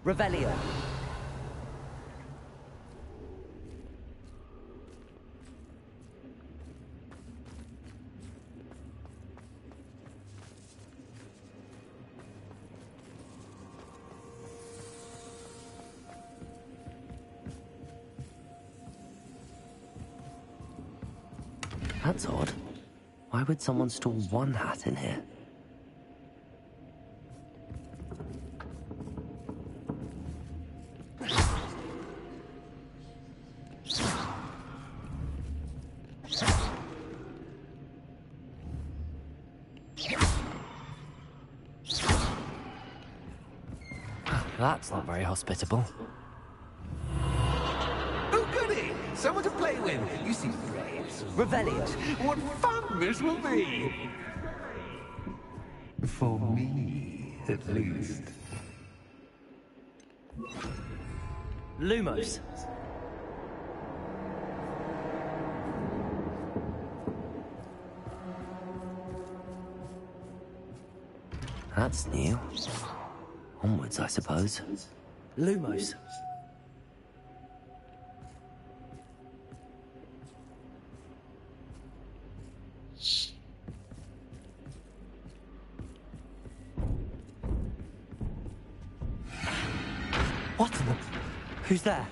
Revelio. That's odd. Why would someone store one hat in here? That's not very hospitable. Oh, goody! Someone to play with. You seem brave. Revelio. What fun this will be! For me, at least. Lumos. That's new. Onwards, I suppose. Lumos. What in the... Who's there?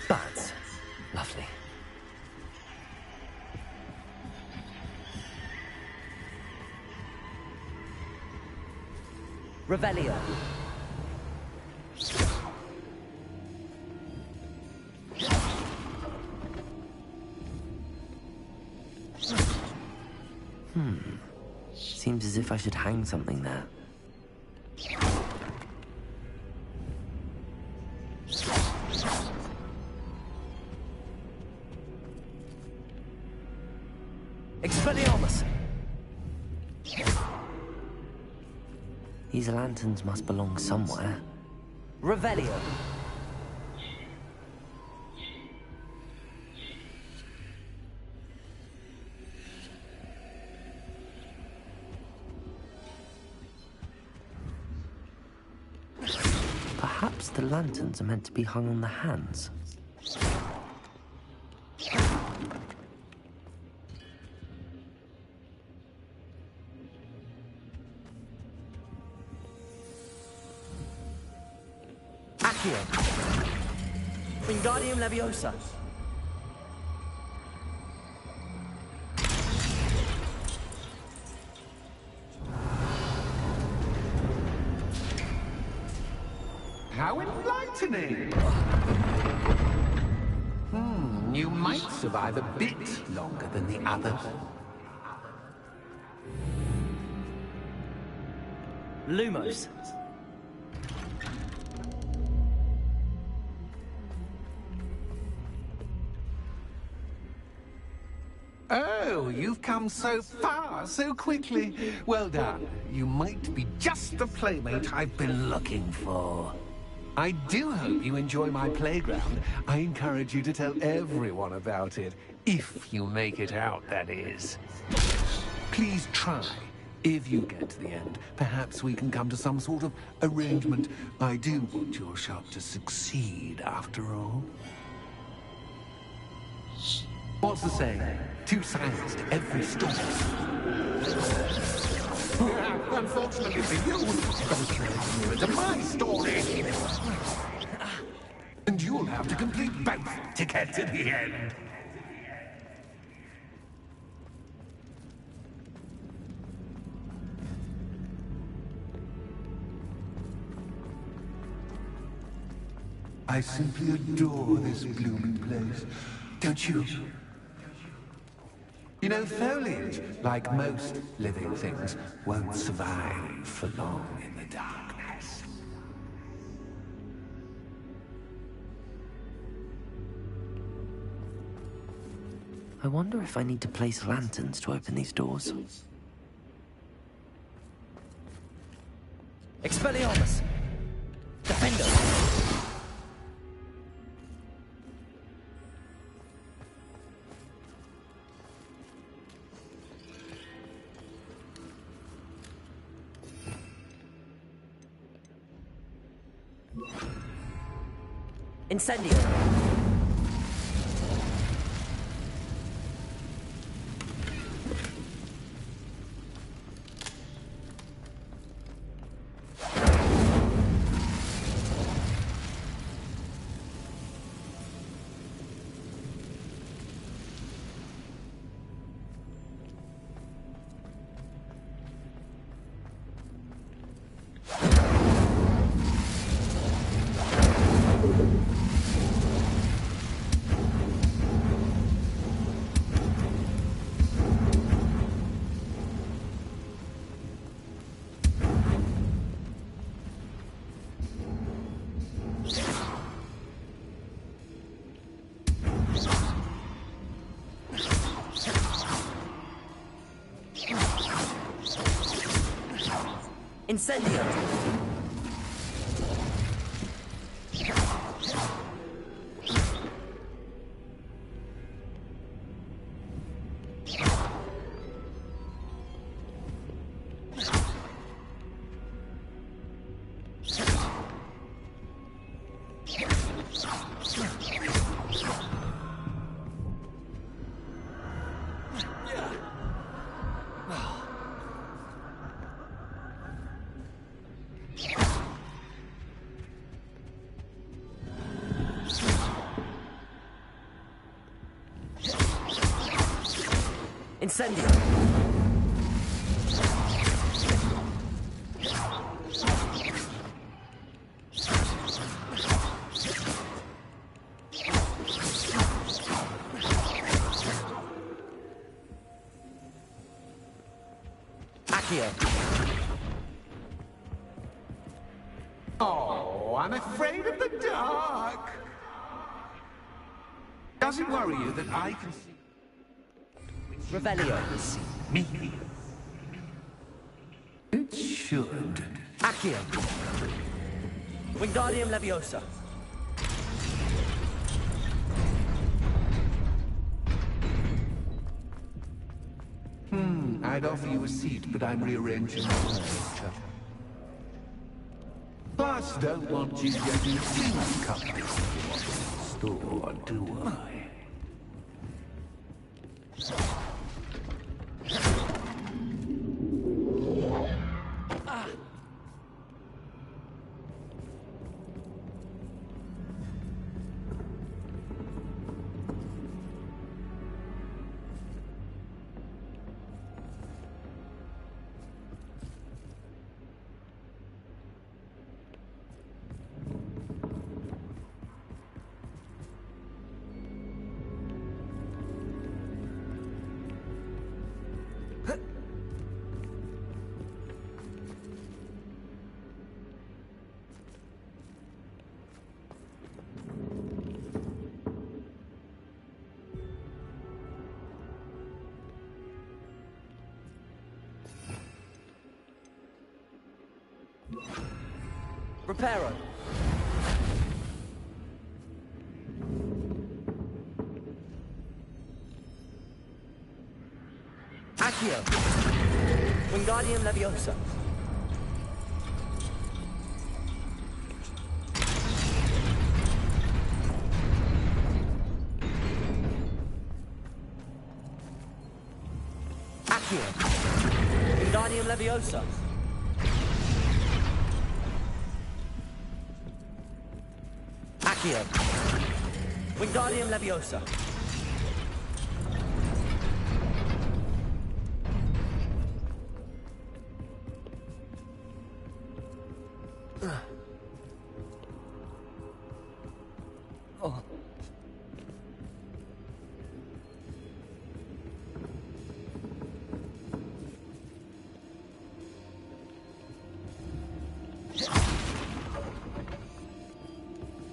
Bats. Lovely. Revelio. Seems as if I should hang something there. Expelliarmus. These lanterns must belong somewhere. Revelio. Perhaps the lanterns are meant to be hung on the hands. Accio. Wingardium Leviosa. How enlightening! You might survive a bit longer than the others. Lumos. Oh, you've come so far so quickly. Well done. You might be just the playmate I've been looking for. I do hope you enjoy my playground. I encourage you to tell everyone about it. If you make it out, that is. Please try. If you get to the end, perhaps we can come to some sort of arrangement. I do want your shop to succeed, after all. What's the saying? Two sides to every story. Unfortunately for you, don't know into my story. And you'll have to complete both to get to the end. I simply adore this blooming place, don't you? You know, foliage, like most living things, won't survive for long in the darkness. I wonder if I need to place lanterns to open these doors. Expelliarmus! Defender! Incendio! Incendio! Incendio! Accio! Oh, I'm afraid of the dark. Does it worry you that I can see Revelio! me? It should. Accio! Wingardium Leviosa! I'd offer you a seat, but I'm rearranging the furniture. Plus, don't want you getting too comfortable in the store, do I? Reparo! Accio! Wingardium Leviosa! Accio. Wingardium Leviosa. Accio. Wingardium Leviosa. Oh.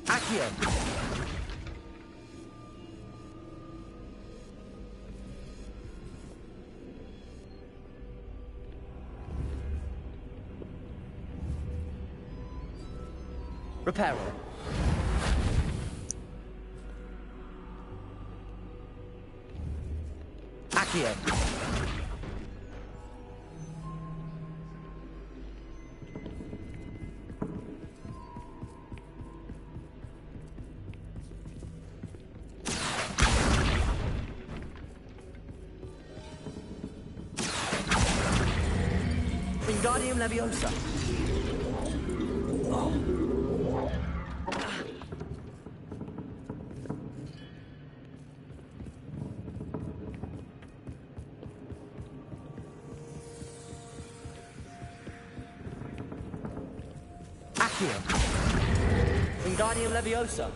Accio. Reparo. Accio. Wingardium Leviosa. Accio. Wingardium Leviosa.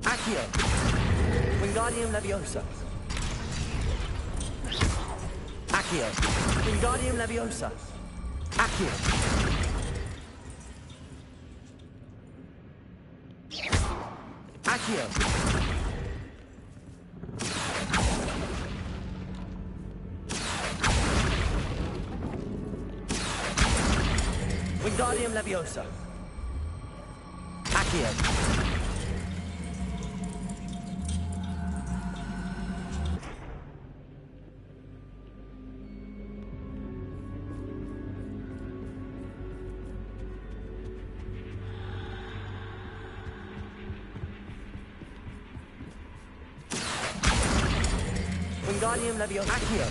Accio. Wingardium Leviosa. Accio. Wingardium Leviosa. Accio. Accio. Wingardium Leviosa. Accio. Wingardium Leviosa. Accio.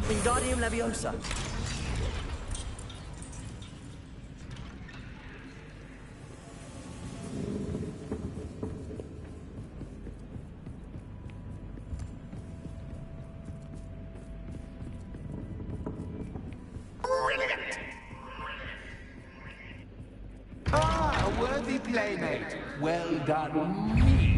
Wingardium Leviosa. Brilliant! Ah, a worthy playmate. Well done, me.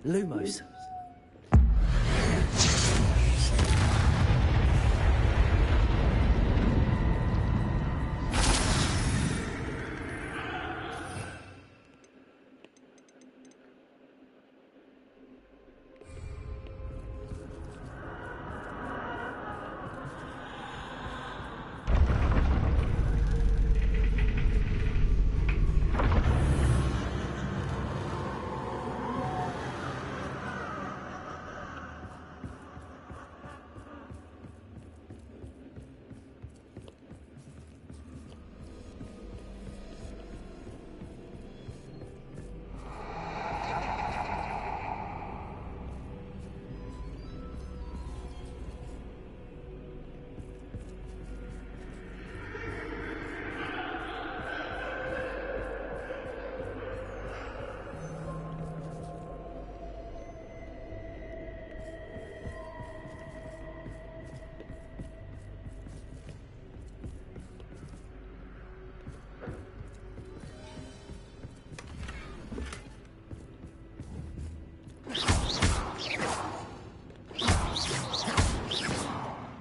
Lumos.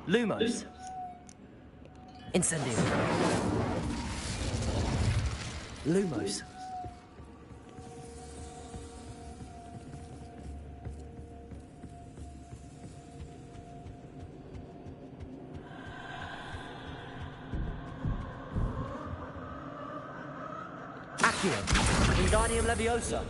Lumos. Incendio. Lumos. Accio. Wingardium Leviosa.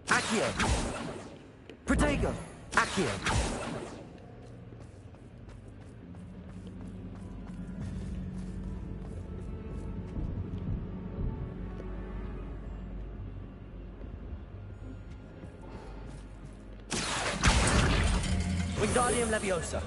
Accio. Protego. Accio. Wingardium Leviosa.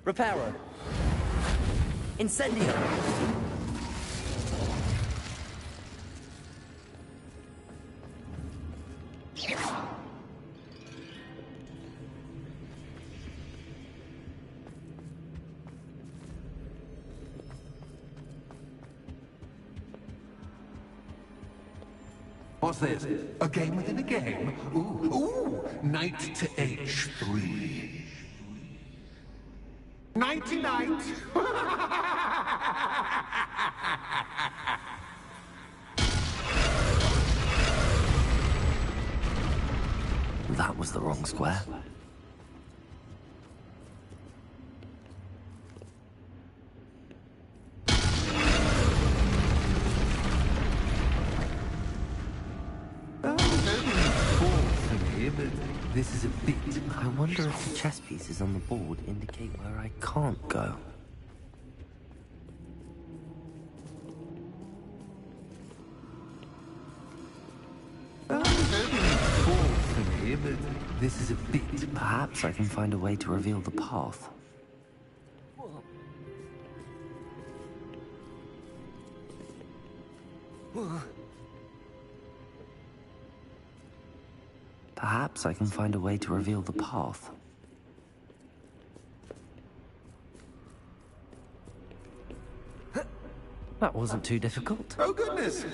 Reparo. Incendio. What's this? A game within a game? Ooh, knight to H3. Nighty-night! That was the wrong square. This is a bit... I wonder if the chess pieces on the board indicate where I can't go. This is a bit... Perhaps I can find a way to reveal the path. Perhaps I can find a way to reveal the path. That wasn't too difficult. Oh, goodness!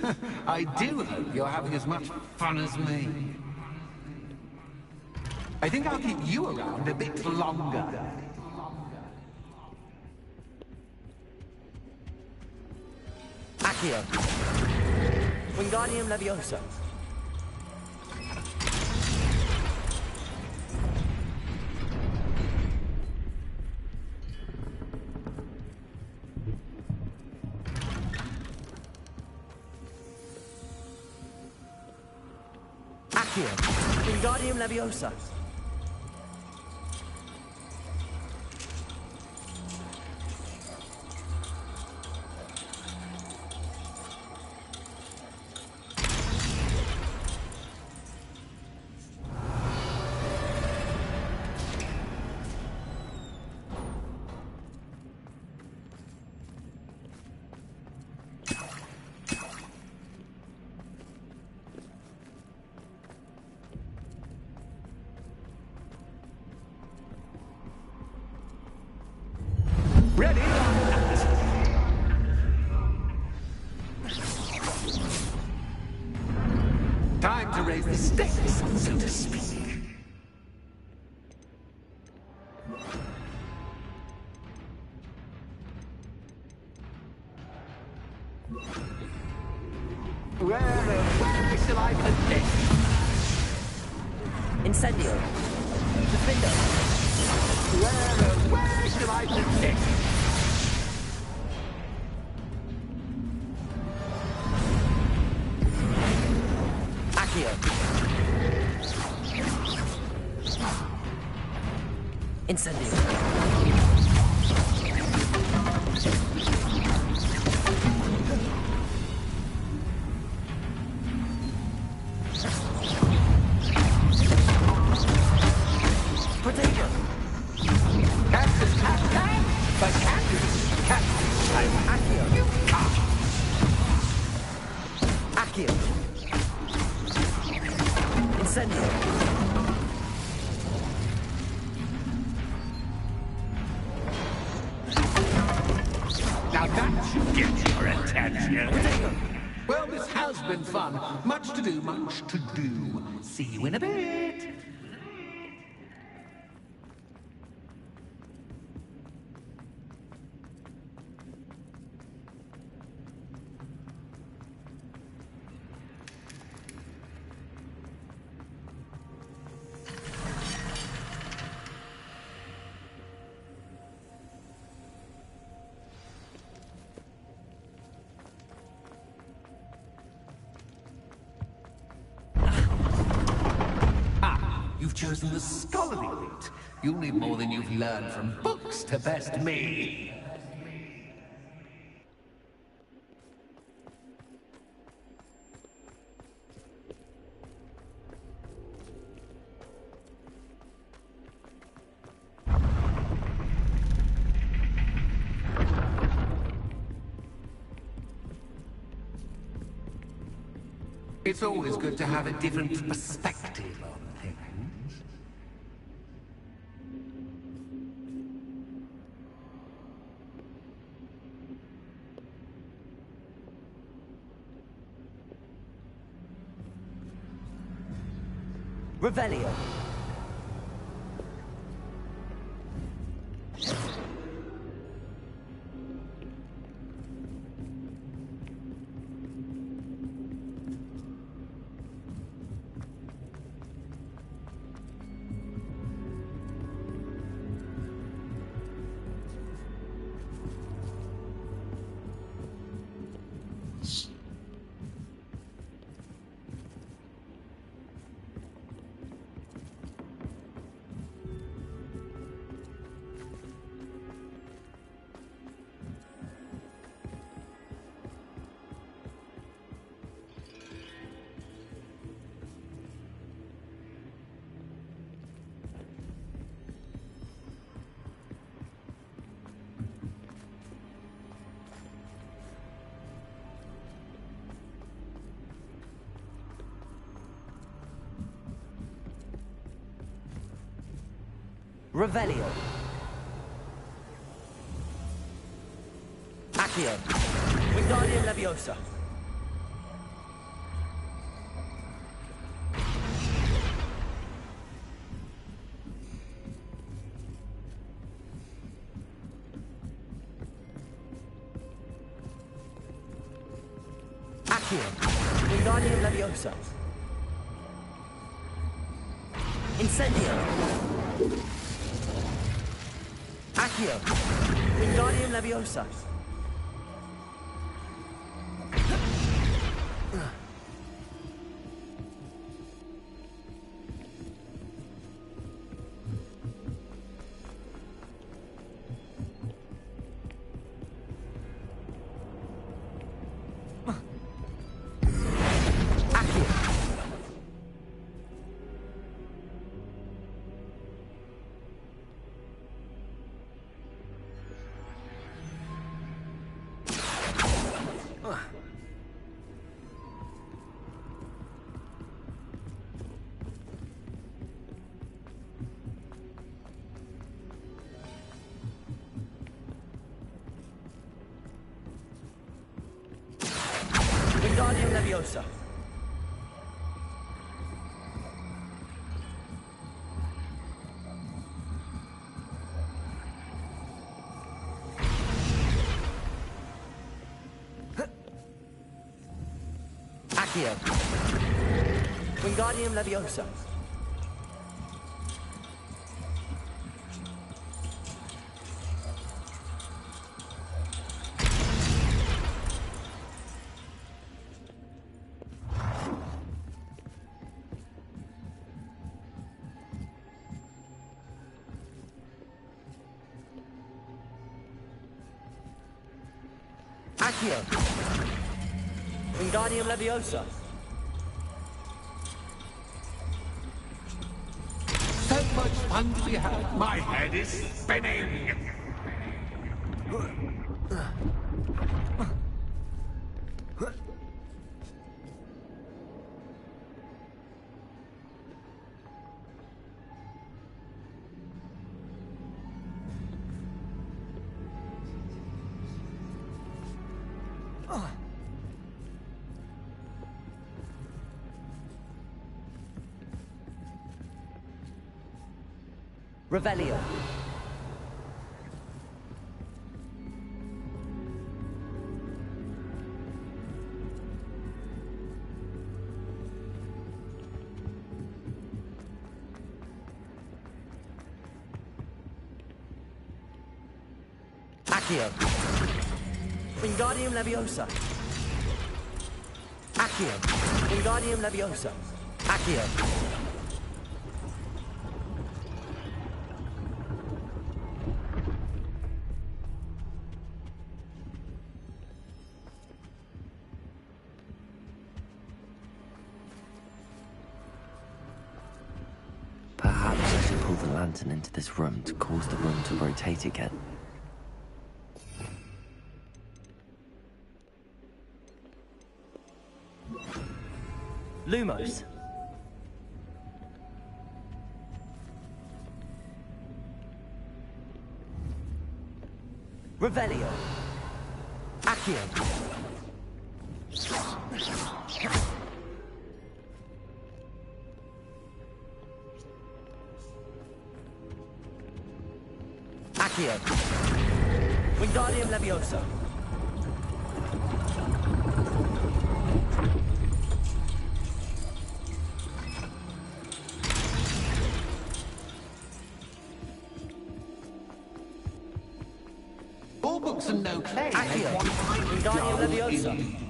I do hope you're having as much fun as me. I think I'll keep you around a bit longer. Accio. Wingardium Leviosa. Accio. Wingardium Leviosa. Ready? Time to raise the stakes, so to speak. Where shall I put this? Incendio. Defendo. Where shall I put this? Incendio. Protego. Cactus, cactus, but cactus, cactus. Accio. You can't. Accio. Incendio. Now that should get your attention. Protego. Well, this has been fun. Much to do, much to do. See you in a bit. You've chosen the scholarly route. You'll need more than you've learned from books to best me. It's always good to have a different perspective on things. Revelio. Revelio. Accio. Wingardium Leviosa. Accio. Wingardium Leviosa. Incendio. Accio. Wingardium Leviosa. Wingardium Leviosa. Accio. Wingardium Leviosa. Accio. Wingardium Leviosa. So much fun to be had. My head is spinning. Revelio. Accio. Wingardium Leviosa. Accio. Wingardium Leviosa. Accio. Perhaps I should pull the lantern into this room to cause the room to rotate again. Lumos. Revelio. Accio. Accio. Wingardium Leviosa. All books and no play. Accio. Make one Wingardium dull Leviosa. indeed.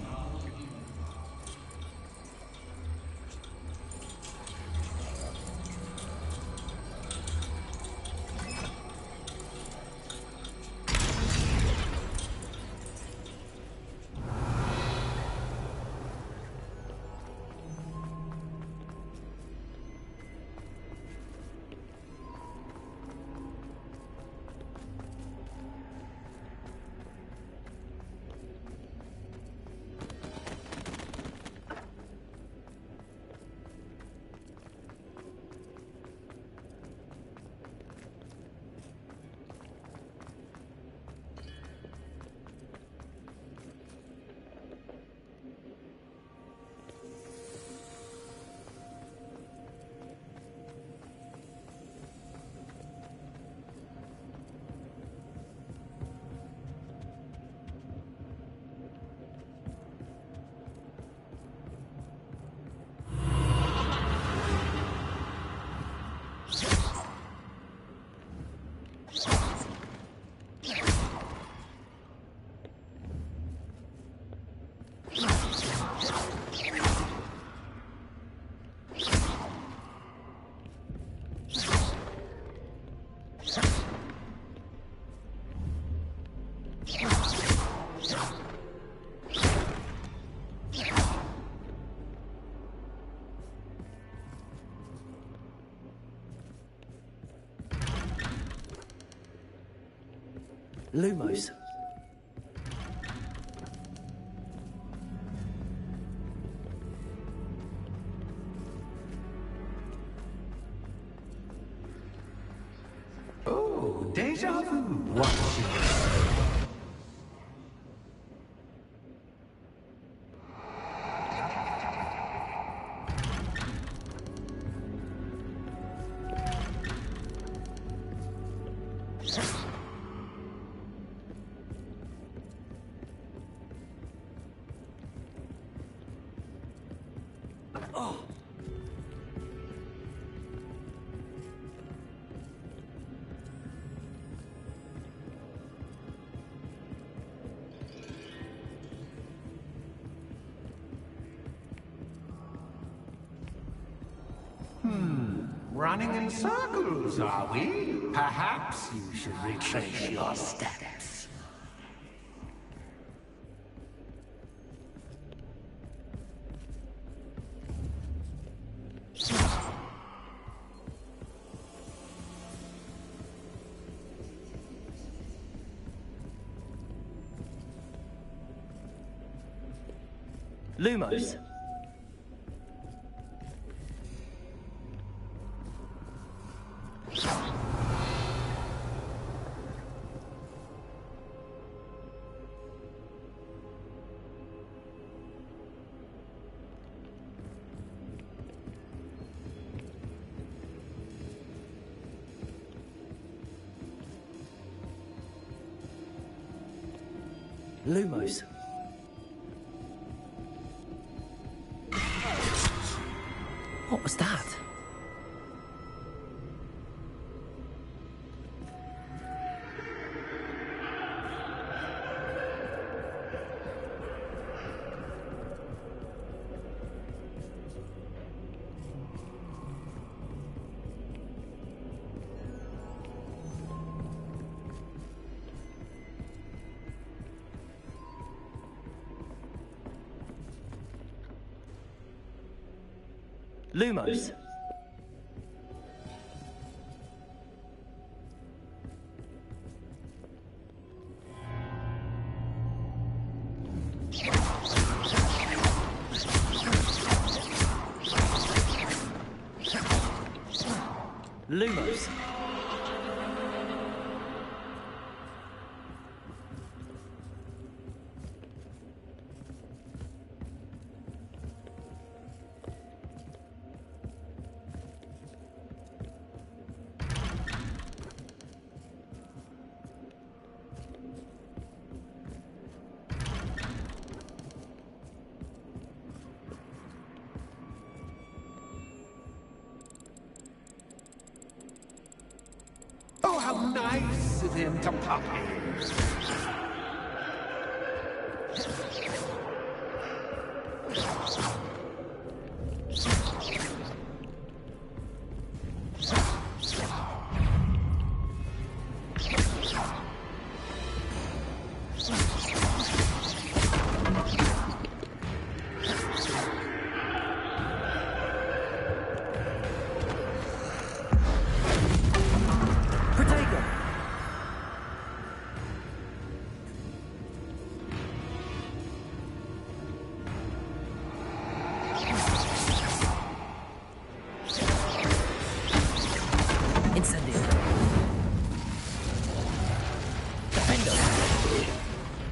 Lumos. Oh, deja vu. Watch it. Running in circles, are we? Perhaps you should retrace your steps. Lumos. Lumos. What was that? Lumos. Lumos. Oh, how nice of him to pop in.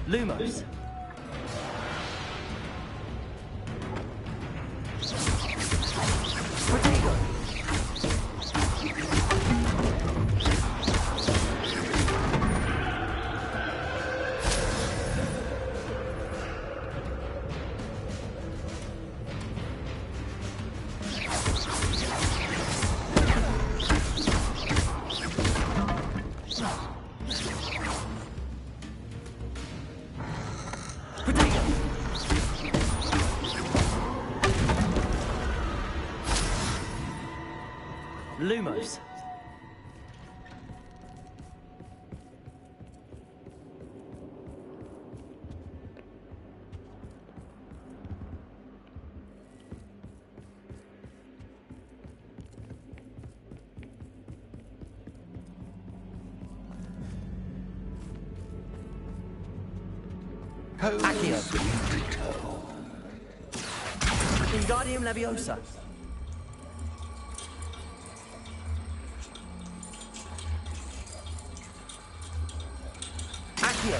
Lumos. Protego. Lumos. Accio. Wingardium Leviosa. Accio.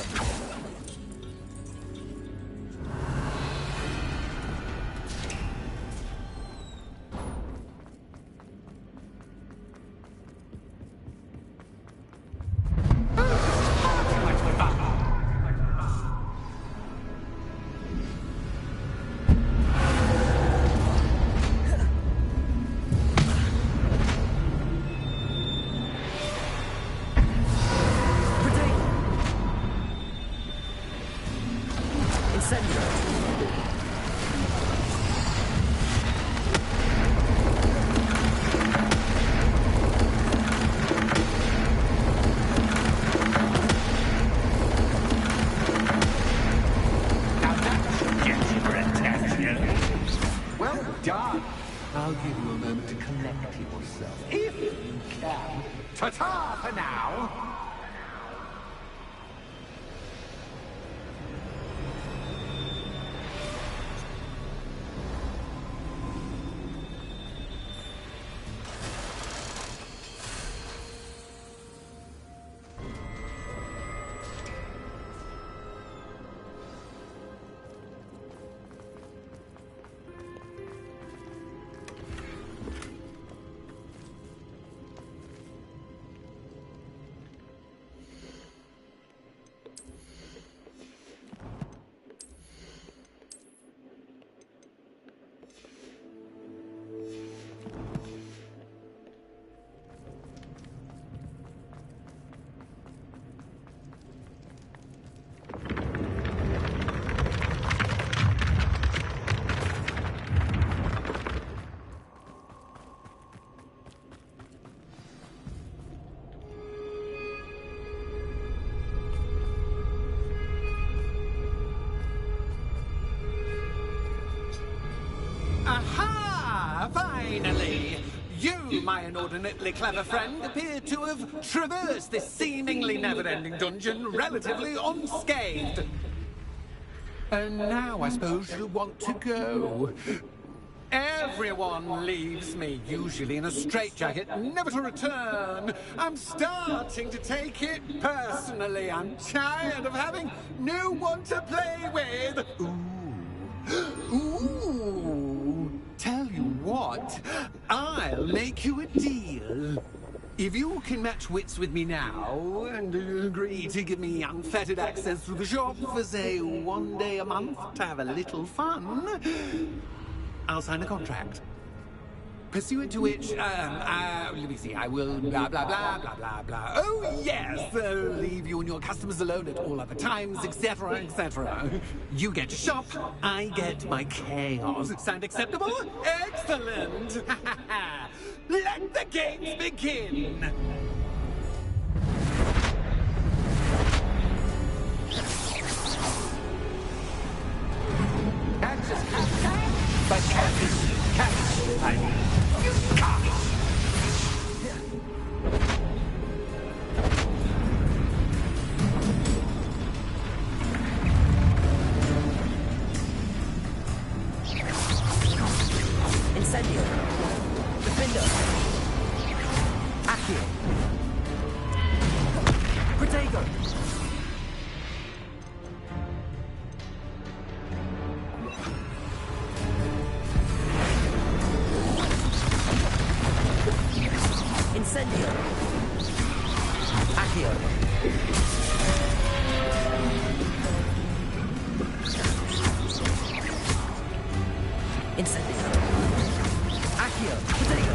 I'll give you a moment to collect yourself, if you can. Ta-ta for now! finally! You, my inordinately clever friend, appear to have traversed this seemingly never-ending dungeon relatively unscathed. And now I suppose you want to go. Everyone leaves me, usually in a straitjacket, never to return. I'm starting to take it personally. I'm tired of having no one to play with. Ooh. Ooh. Tell you what, I'll make you a deal. If you can match wits with me now, and agree to give me unfettered access to the shop for, say, 1 day a month to have a little fun, I'll sign a contract. Pursuant to which, let me see, I will blah, blah, blah, blah, blah, blah. Oh, yes, leave you and your customers alone at all other times, etc., etc. You get to shop, I get my chaos. Sound acceptable? Excellent! Let the games begin! That's just cat, but cat, I mean, you cat. Incendio. Defender. Accio. Protego. Incendio. Accio. Incendio. Accio. Protego.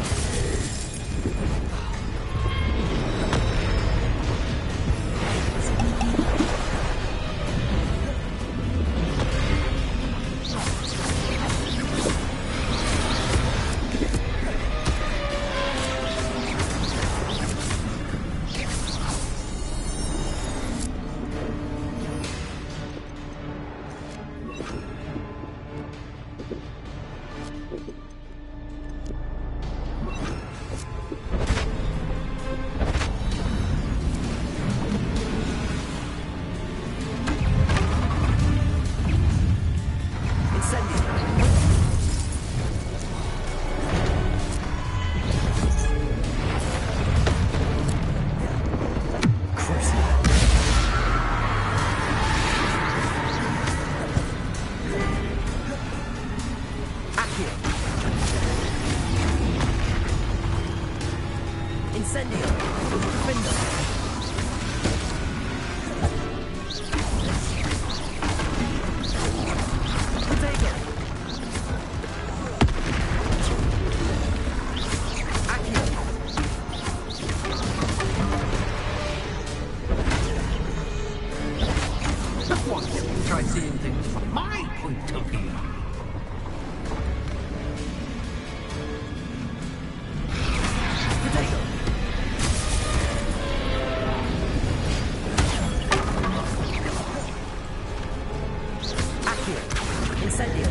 Incendio. Defender. Protego. Accio. Just once, try seeing things from my point of view. Protego. Accio. Incendio.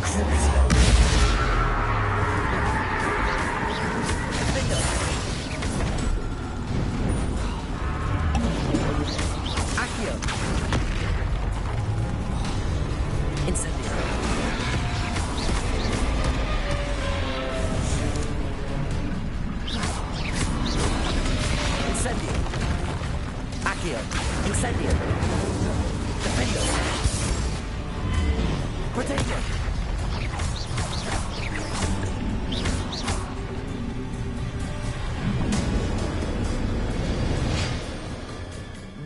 Crucio. Defender. Accio. Incendio. Incendio. Accio. Incendio. Defender. Protego.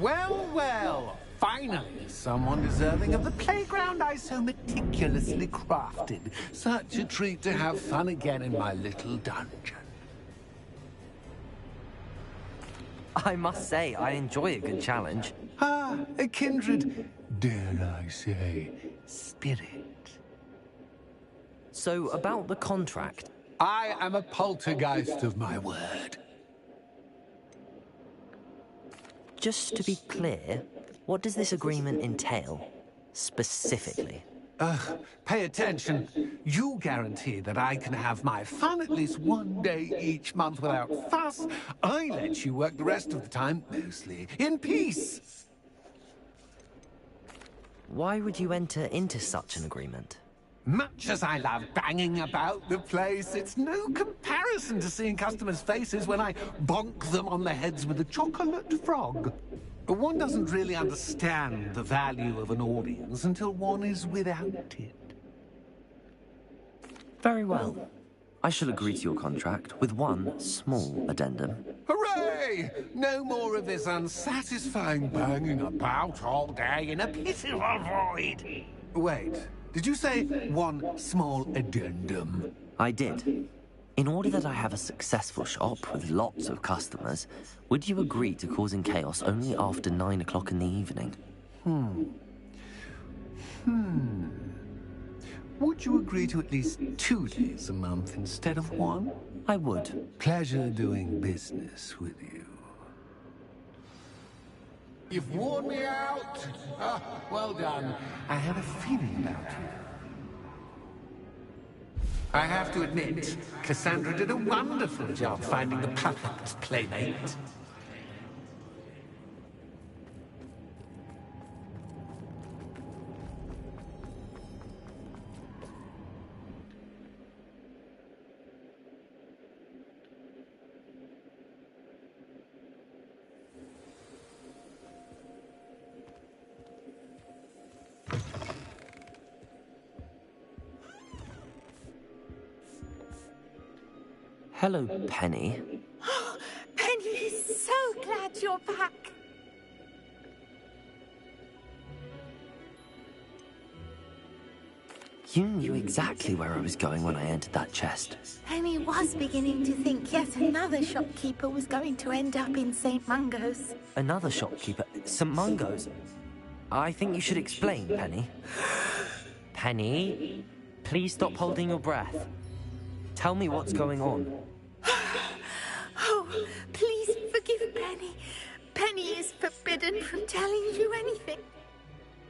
Well, well, finally, someone deserving of the playground I so meticulously crafted. Such a treat to have fun again in my little dungeon. I must say, I enjoy a good challenge. Ah, a kindred, dare I say, spirit. So, about the contract. I am a poltergeist of my word. Just to be clear, what does this agreement entail, specifically? Pay attention. You guarantee that I can have my fun at least one day each month without fuss. I let you work the rest of the time, mostly in peace. Why would you enter into such an agreement? Much as I love banging about the place, it's no comparison to seeing customers' faces when I bonk them on the heads with a chocolate frog. One doesn't really understand the value of an audience until one is without it. Very well. I shall agree to your contract with one small addendum. Hooray! No more of this unsatisfying banging about all day in a pitiful void. Wait, did you say one small addendum? I did. In order that I have a successful shop with lots of customers, would you agree to causing chaos only after 9 o'clock in the evening? Would you agree to at least 2 days a month instead of 1? I would. Pleasure doing business with you. You've worn me out. Well done. I have a feeling about you. I have to admit, Cassandra did a wonderful job finding the perfect playmate. Hello, Penny. Penny is so glad you're back. You knew exactly where I was going when I entered that chest. Penny was beginning to think yet another shopkeeper was going to end up in St. Mungo's. Another shopkeeper? St. Mungo's? I think you should explain, Penny. Penny, please stop holding your breath. Tell me what's going on. Oh, please forgive Penny. Penny is forbidden from telling you anything.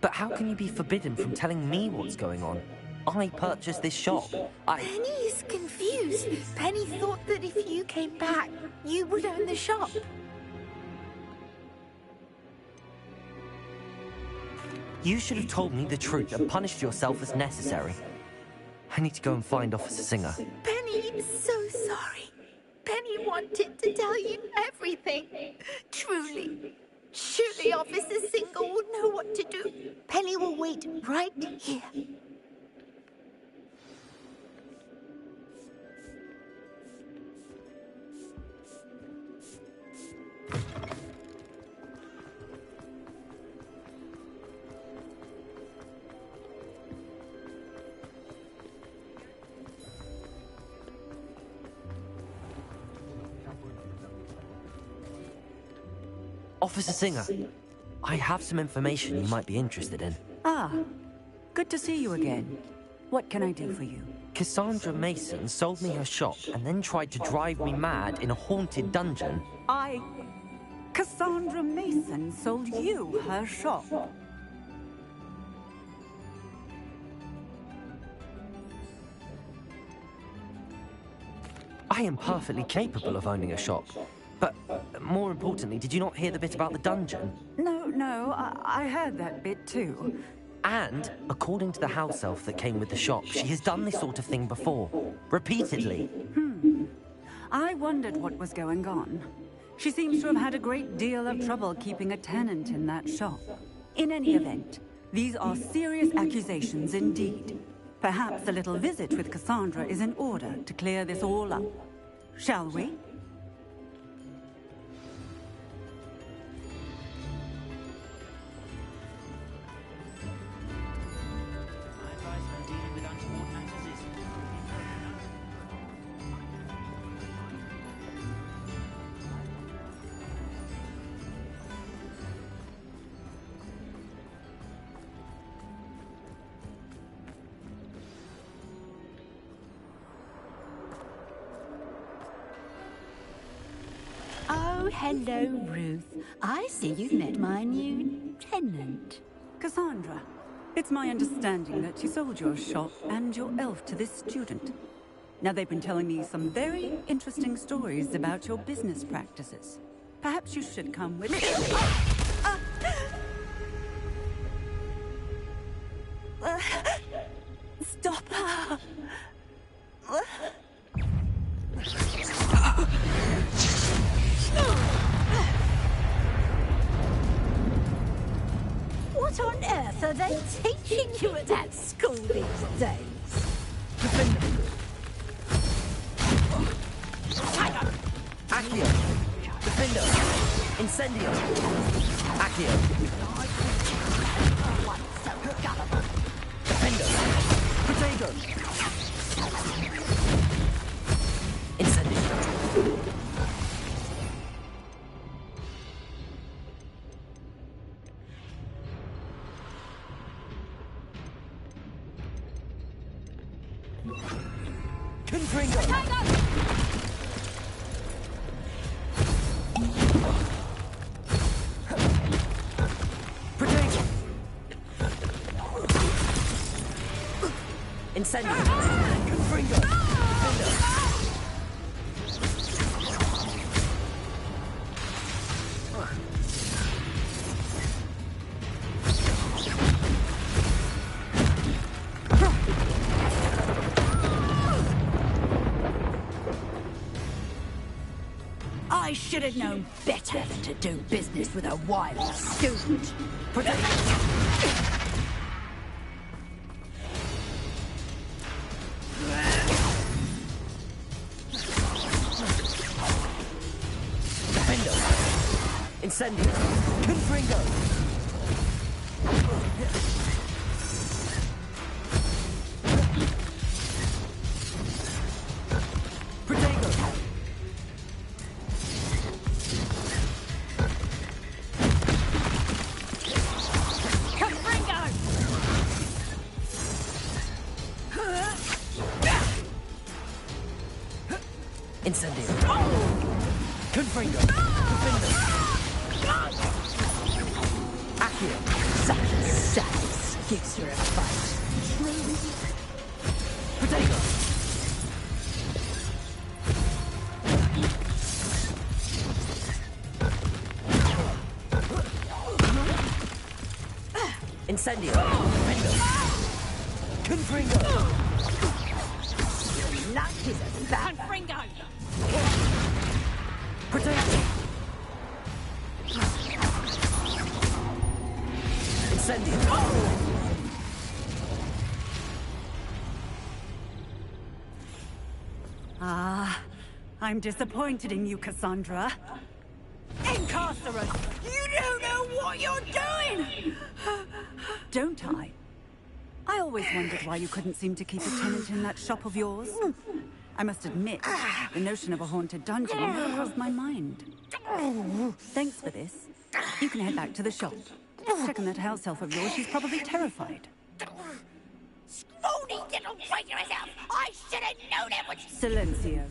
But how can you be forbidden from telling me what's going on? I purchased this shop. Penny is confused. Penny thought that if you came back, you would own the shop. You should have told me the truth and punished yourself as necessary. I need to go and find Officer Singer. Penny, I'm so sorry. Penny wanted to tell you everything. Truly. Surely Officer Singer will know what to do. Penny will wait right here. Officer Singer, I have some information you might be interested in. Ah, good to see you again. What can I do for you? Cassandra Mason sold me her shop and then tried to drive me mad in a haunted dungeon. Cassandra Mason sold you her shop? I am perfectly capable of owning a shop. But, more importantly, did you not hear the bit about the dungeon? No, I heard that bit too. And, according to the house elf that came with the shop, she has done this sort of thing before. Repeatedly. I wondered what was going on. She seems to have had a great deal of trouble keeping a tenant in that shop. In any event, these are serious accusations indeed. Perhaps a little visit with Cassandra is in order to clear this all up. Shall we? Oh, hello, Ruth. I see you've met my new tenant. Cassandra, It's my understanding that you sold your shop and your elf to this student. Now, they've been telling me some very interesting stories about your business practices. Perhaps you should come with me. Stop her! What on earth are they teaching you at that school these days? Accio! Defendo! Incendio! Accio! Defendo! Protego! Incendio! Confringo! Protego! Incendio! Confringo! Defendo! I should have known better than to do business with a wild student. Defendo! Incendio! Confringo! Protego! Incendio! Confringo! Defendo! Accio! Such a sad excuse for a fight. Protego! Incendio! Defendo! Confringo! Luck is a bad Fringo! Protego! Incendio! I'm disappointed in you, Cassandra. Incarcerate! You don't know what you're doing! Don't I? I always wondered why you couldn't seem to keep a tenant in that shop of yours. I must admit, the notion of a haunted dungeon never crossed my mind. Thanks for this. You can head back to the shop. Check on that house elf of yours. She's probably terrified. Phony little traitor herself! I should have known it was... Silencio.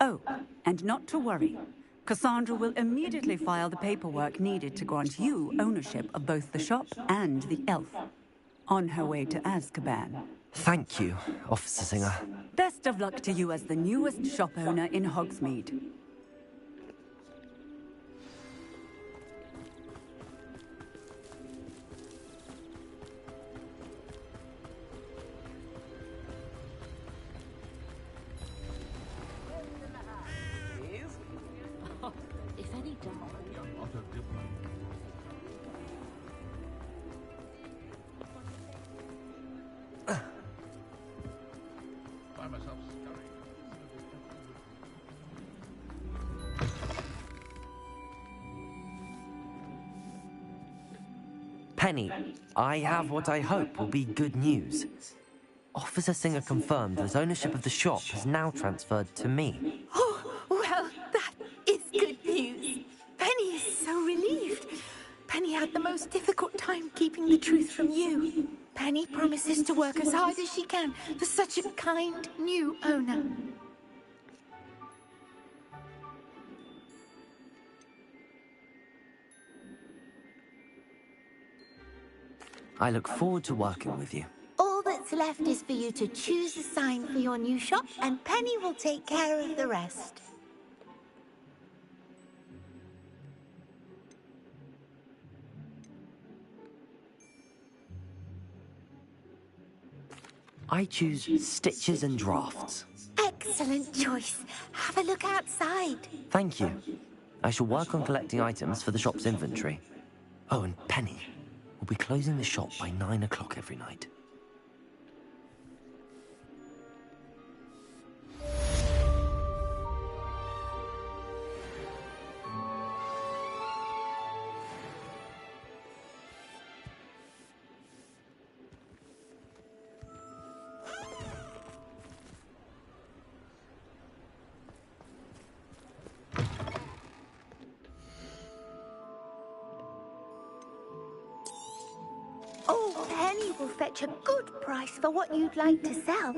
Oh, and not to worry. Cassandra will immediately file the paperwork needed to grant you ownership of both the shop and the elf. On her way to Azkaban. Thank you, Officer Singer. Best of luck to you as the newest shop owner in Hogsmeade. If any doubt... Penny, I have what I hope will be good news. Officer Singer confirmed that ownership of the shop has now transferred to me. Oh, well, that is good news. Penny is so relieved. Penny had the most difficult time keeping the truth from you. Penny promises to work as hard as she can for such a kind new owner. I look forward to working with you. All that's left is for you to choose a sign for your new shop, and Penny will take care of the rest. I choose stitches and drafts. Excellent choice. Have a look outside. Thank you. I shall work on collecting items for the shop's inventory. Oh, and Penny, we'll be closing the shop by 9 o'clock every night. Oh, Penny will fetch a good price for what you'd like to sell.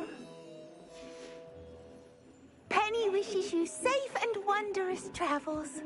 Penny wishes you safe and wondrous travels.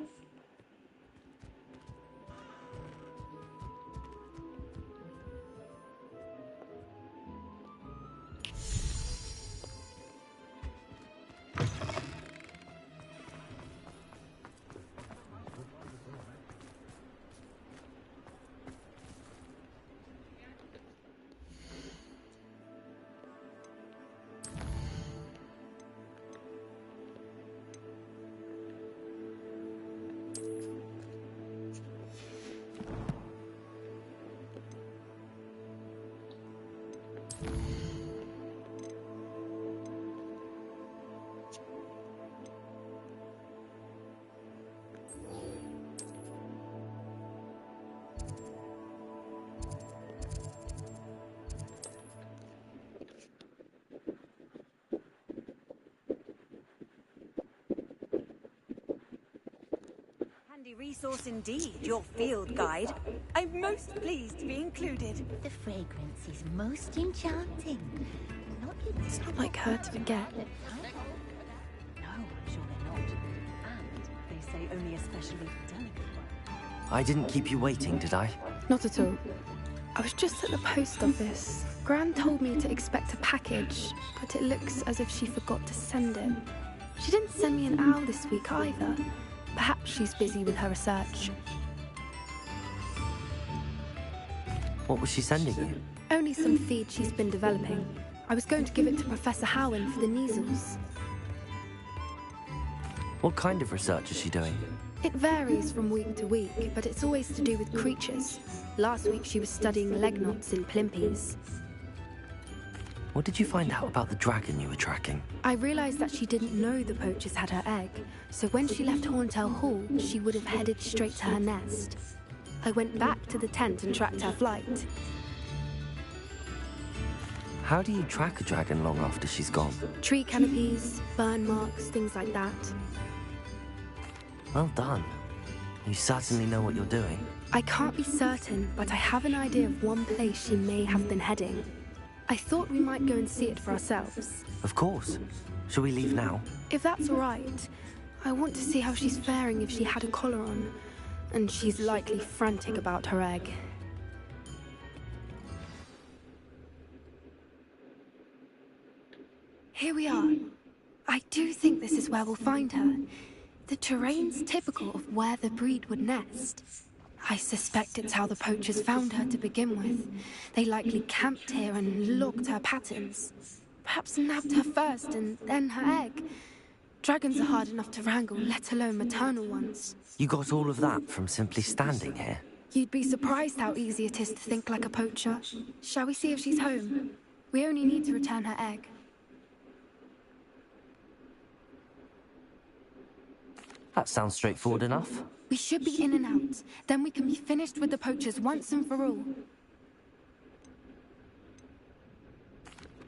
Handy resource indeed, your field guide. I'm most pleased to be included. The fragrance is most enchanting. It's not like her to forget. No, I'm sure they're not. And they say only especially delicate ones. I didn't keep you waiting, did I? Not at all. I was just at the post office. Gran told me to expect a package, but it looks as if she forgot to send it. She didn't send me an owl this week either. Perhaps she's busy with her research. What was she sending you? Only some feed she's been developing. I was going to give it to Professor Howin for the measles. What kind of research is she doing? It varies from week to week, but it's always to do with creatures. Last week she was studying leg knots in plimpies. What did you find out about the dragon you were tracking? I realized that she didn't know the poachers had her egg, so when she left Horntail Hall, she would have headed straight to her nest. I went back to the tent and tracked her flight. How do you track a dragon long after she's gone? Tree canopies, burn marks, things like that. Well done. You certainly know what you're doing. I can't be certain, but I have an idea of one place she may have been heading. I thought we might go and see it for ourselves. Of course. Shall we leave now? If that's all right, I want to see how she's faring if she had a collar on. And she's likely frantic about her egg. Here we are. I do think this is where we'll find her. The terrain's typical of where the breed would nest. I suspect it's how the poachers found her to begin with. They likely camped here and logged her patterns. Perhaps nabbed her first and then her egg. Dragons are hard enough to wrangle, let alone maternal ones. You got all of that from simply standing here? You'd be surprised how easy it is to think like a poacher. Shall we see if she's home? We only need to return her egg. That sounds straightforward enough. We should be in and out. Then we can be finished with the poachers once and for all.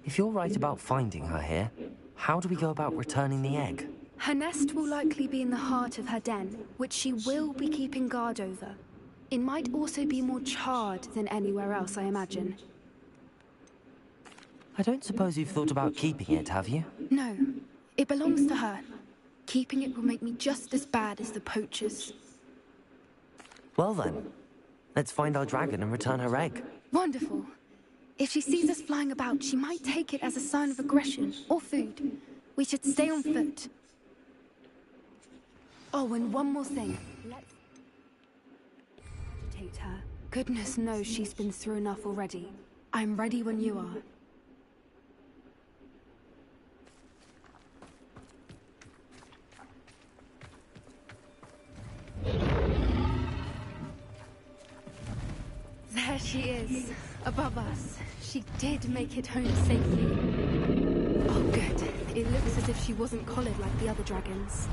If you're right about finding her here, how do we go about returning the egg? Her nest will likely be in the heart of her den, which she will be keeping guard over. It might also be more charred than anywhere else, I imagine. I don't suppose you've thought about keeping it, have you? No, it belongs to her. Keeping it will make me just as bad as the poachers. Well then, let's find our dragon and return her egg. Wonderful. If she sees us flying about, she might take it as a sign of aggression or food. We should stay on foot. Oh, and one more thing. Let's agitate her. Goodness knows she's been through enough already. I'm ready when you are. There she is, above us. She did make it home safely. Oh, good. It looks as if she wasn't collared like the other dragons.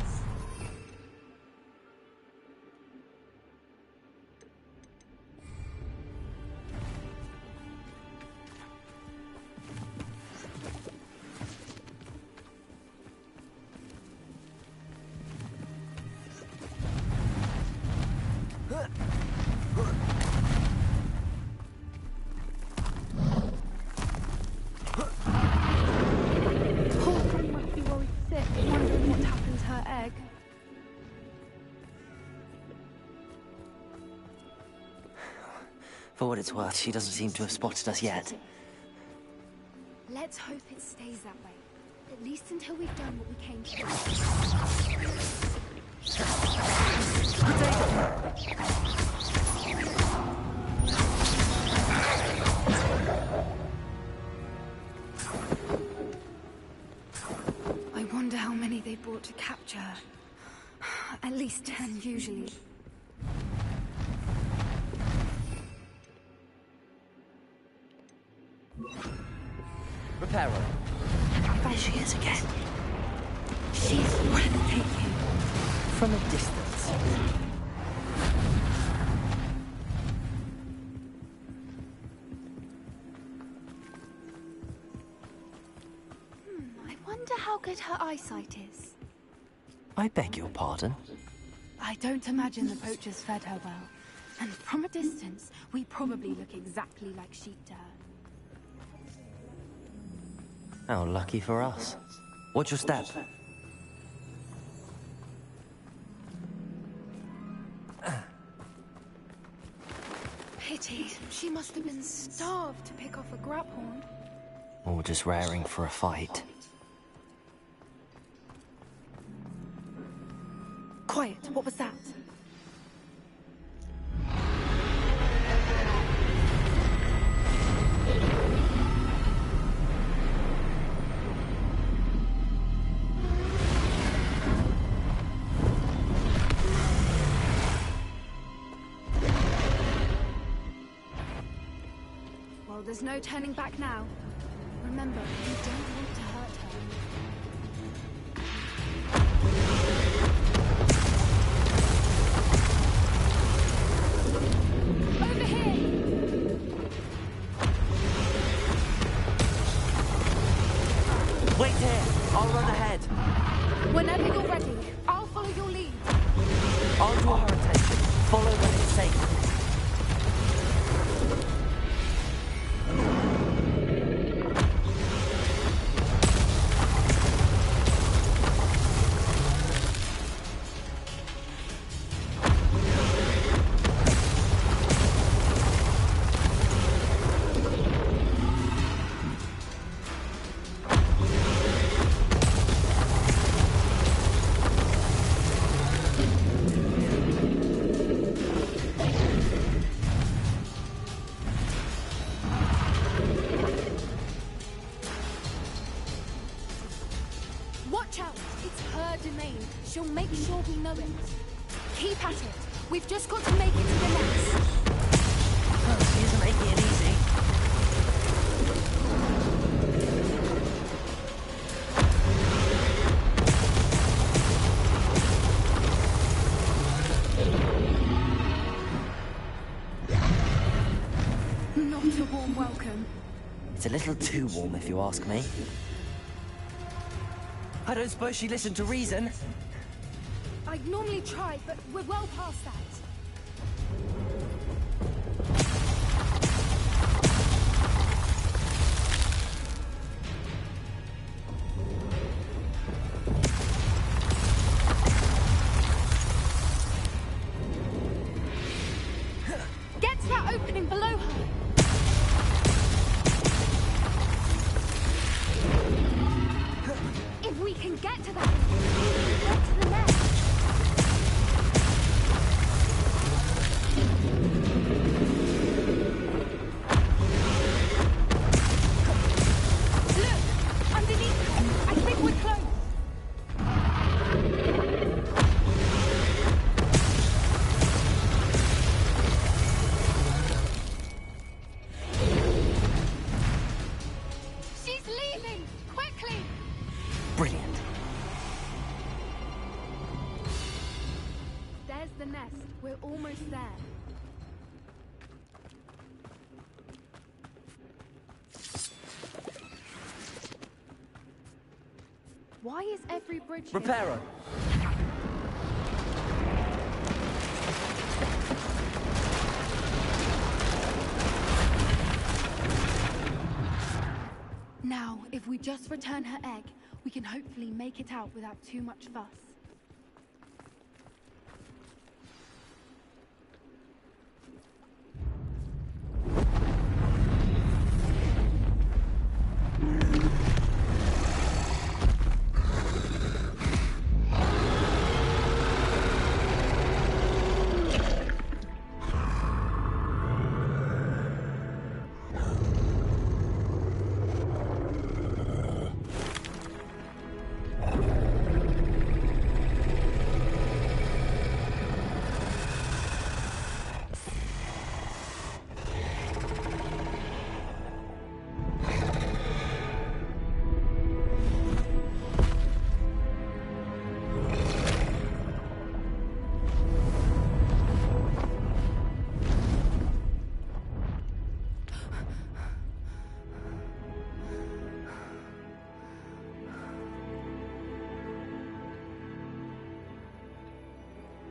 For what it's worth, she doesn't seem to have spotted us yet. Let's hope it stays that way. At least until we've done what we came to do. I wonder how many they brought to capture her. At least 10, usually. Reparo. There she is again. She's breathtaking. From a distance. I wonder how good her eyesight is. I beg your pardon? I don't imagine the poachers fed her well. And from a distance, we probably look exactly like sheep to her. How lucky for us. What's your step? Pity. She must have been starved to pick off a graphorn. Or just raring for a fight. Quiet. What was that? Well, there's no turning back now. Remember, you don't want to hurt her. Over here! Wait here! I'll run ahead. Whenever you're ready, I'll follow your lead. I'll draw her attention. Follow when it's safe. Watch out! It's her domain. She'll make sure we know it. Keep at it. We've just got to make it to the nest. Oh, she isn't making it easy. Not a warm welcome. It's a little too warm, if you ask me. I don't suppose she listened to reason. I'd normally try, but we're well past that. Get to that opening below her. Brilliant. There's the nest. We're almost there. Why is every bridge here? Reparo. Now, if we just return her egg, we can hopefully make it out without too much fuss.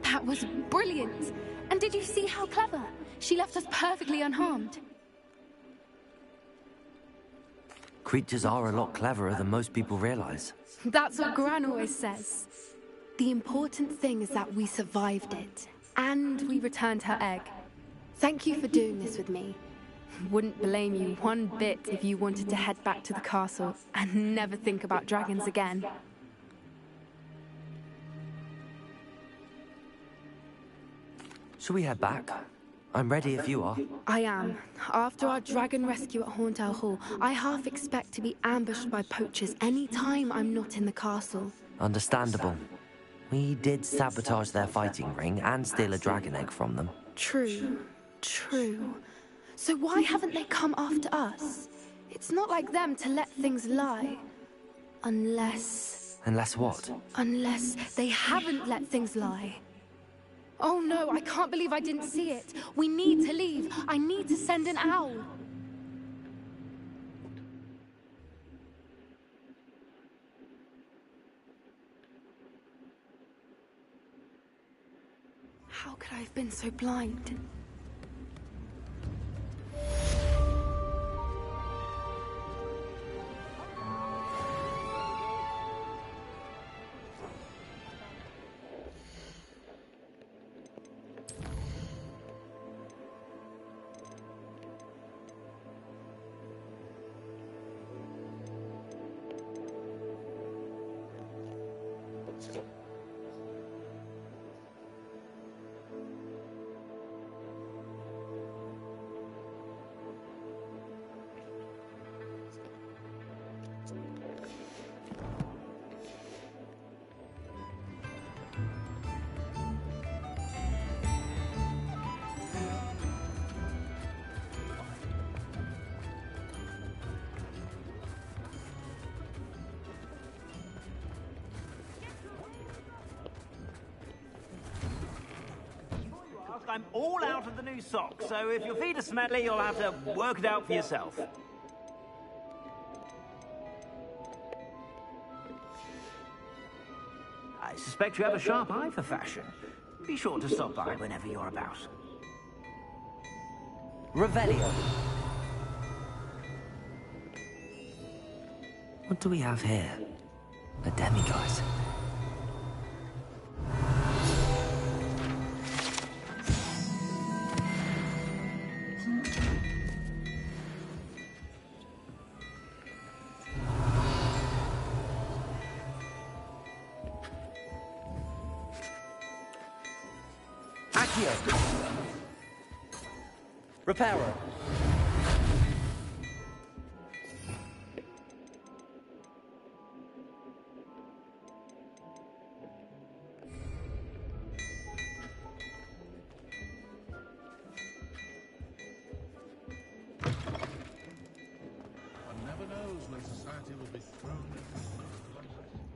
That was brilliant! And did you see how clever? She left us perfectly unharmed. Creatures are a lot cleverer than most people realize. That's what Gran always says. The important thing is that we survived it, and we returned her egg. Thank you for doing this with me. Wouldn't blame you one bit if you wanted to head back to the castle and never think about dragons again. Shall we head back? I'm ready if you are. I am. After our dragon rescue at Horntail Hall, I half expect to be ambushed by poachers any time I'm not in the castle. Understandable. We did sabotage their fighting ring and steal a dragon egg from them. True. True. So why haven't they come after us? It's not like them to let things lie. Unless... Unless what? Unless they haven't let things lie. Oh no, I can't believe I didn't see it. We need to leave. I need to send an owl. How could I have been so blind? I'm all out of the new socks, so if your feet are smelly, you'll have to work it out for yourself. I suspect you have a sharp eye for fashion. Be sure to stop by whenever you're about. Revelio. What do we have here? A demiguise. Reparo. One never knows when society will be thrown into the most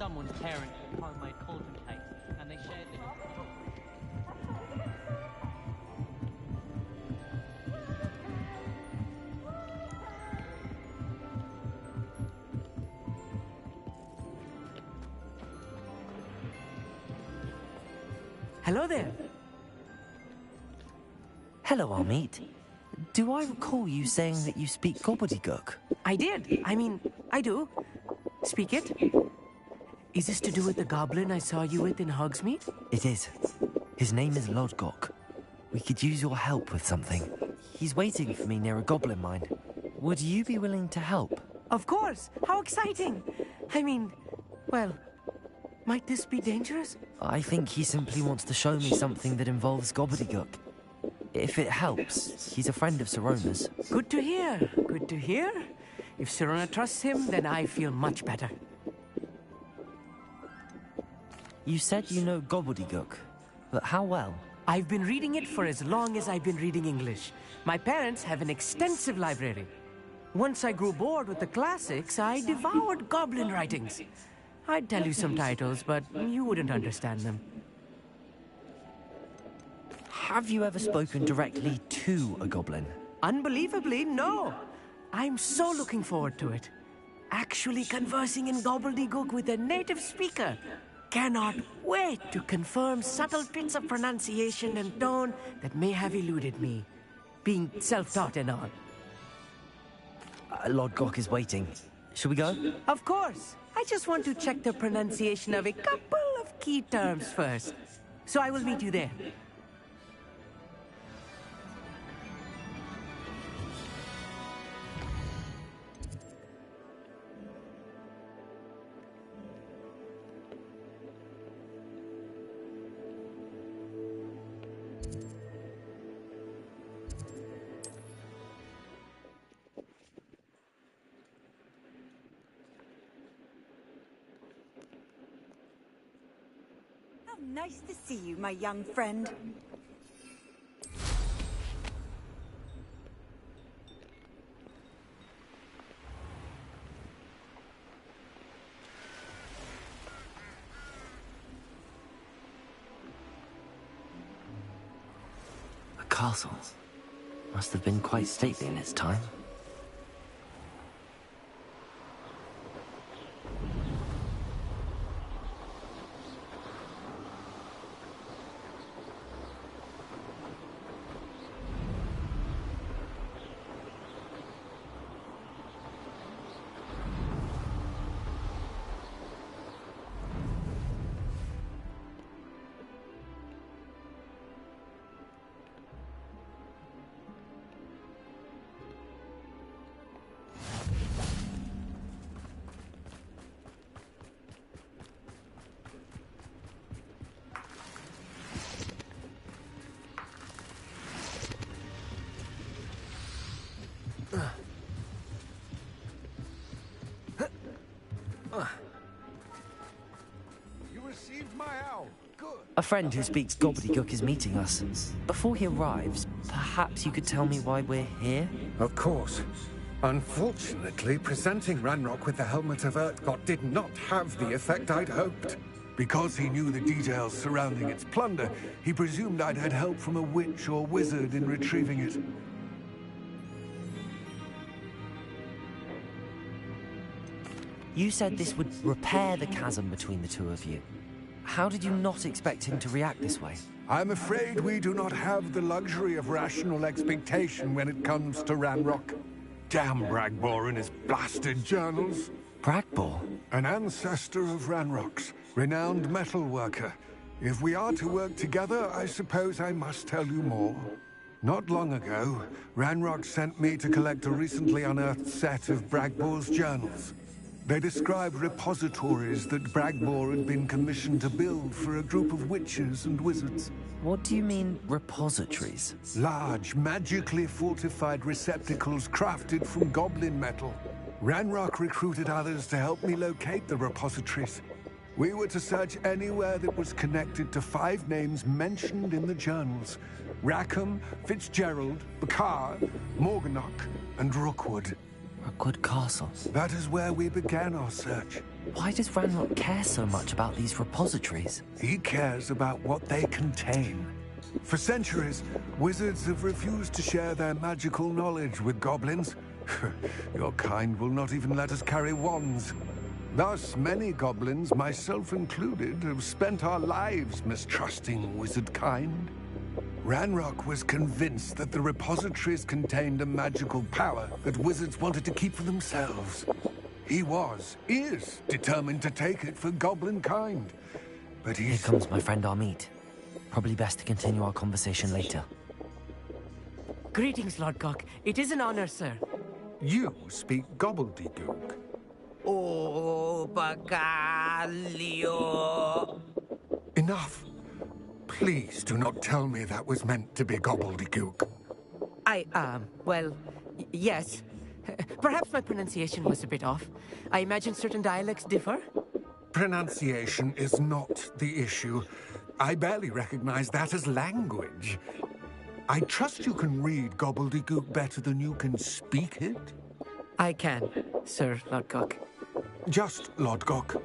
someone's parents' homemade cauldron cakes, and they shared them. Hello there. Hello, Amit. Do I recall you saying that you speak gobbledygook? I did. I mean, I do. Speak it. Is this to do with the goblin I saw you with in Hogsmeade? It is. His name is Lodgok. We could use your help with something. He's waiting for me near a goblin mine. Would you be willing to help? Of course. How exciting. I mean, well, might this be dangerous? I think he simply wants to show me something that involves gobbledygook. If it helps, he's a friend of Sirona's. Good to hear. Good to hear. If Sirona trusts him, then I feel much better. You said you know gobbledygook, but how well? I've been reading it for as long as I've been reading English. My parents have an extensive library. Once I grew bored with the classics, I devoured goblin writings. I'd tell you some titles, but you wouldn't understand them. Have you ever spoken directly to a goblin? Unbelievably, no. I'm so looking forward to it. Actually conversing in gobbledygook with a native speaker. Cannot wait to confirm subtle bits of pronunciation and tone that may have eluded me. Being self-taught and all. Lodgok is waiting. Shall we go? Of course. I just want to check the pronunciation of a couple of key terms first. So I will meet you there. Nice to see you, my young friend. A castle. Must have been quite stately in its time. You received my owl. Good. A friend who speaks gobbledygook is meeting us. Before he arrives, perhaps you could tell me why we're here? Of course. Unfortunately, presenting Ranrock with the Helmet of Urtkot did not have the effect I'd hoped. Because he knew the details surrounding its plunder, he presumed I'd had help from a witch or wizard in retrieving it. You said this would repair the chasm between the two of you. How did you not expect him to react this way? I'm afraid we do not have the luxury of rational expectation when it comes to Ranrock. Damn Bragbor and his blasted journals. Bragbor? An ancestor of Ranrock's, renowned metal worker. If we are to work together, I suppose I must tell you more. Not long ago, Ranrock sent me to collect a recently unearthed set of Bragbor's journals. They described repositories that Bragbor had been commissioned to build for a group of witches and wizards. What do you mean, repositories? Large, magically fortified receptacles crafted from goblin metal. Ranrock recruited others to help me locate the repositories. We were to search anywhere that was connected to 5 names mentioned in the journals. Rackham, Fitzgerald, Bakar, Morganach, and Rookwood. Rookwood Castle. That is where we began our search. Why does Ranrock care so much about these repositories? He cares about what they contain. For centuries, wizards have refused to share their magical knowledge with goblins. Your kind will not even let us carry wands. Thus, many goblins, myself included, have spent our lives mistrusting wizard kind. Ranrock was convinced that the repositories contained a magical power that wizards wanted to keep for themselves. He is determined to take it for goblin kind. But Here comes my friend Amit. Probably best to continue our conversation later. Greetings, Lord Cock. It is an honor, sir. You speak gobbledygook. Oh, Bagalio. Enough. Please do not tell me that was meant to be gobbledygook. Yes. Perhaps my pronunciation was a bit off. I imagine certain dialects differ. Pronunciation is not the issue. I barely recognize that as language. I trust you can read gobbledygook better than you can speak it? I can, Sir Lodgok. Just Lodgok.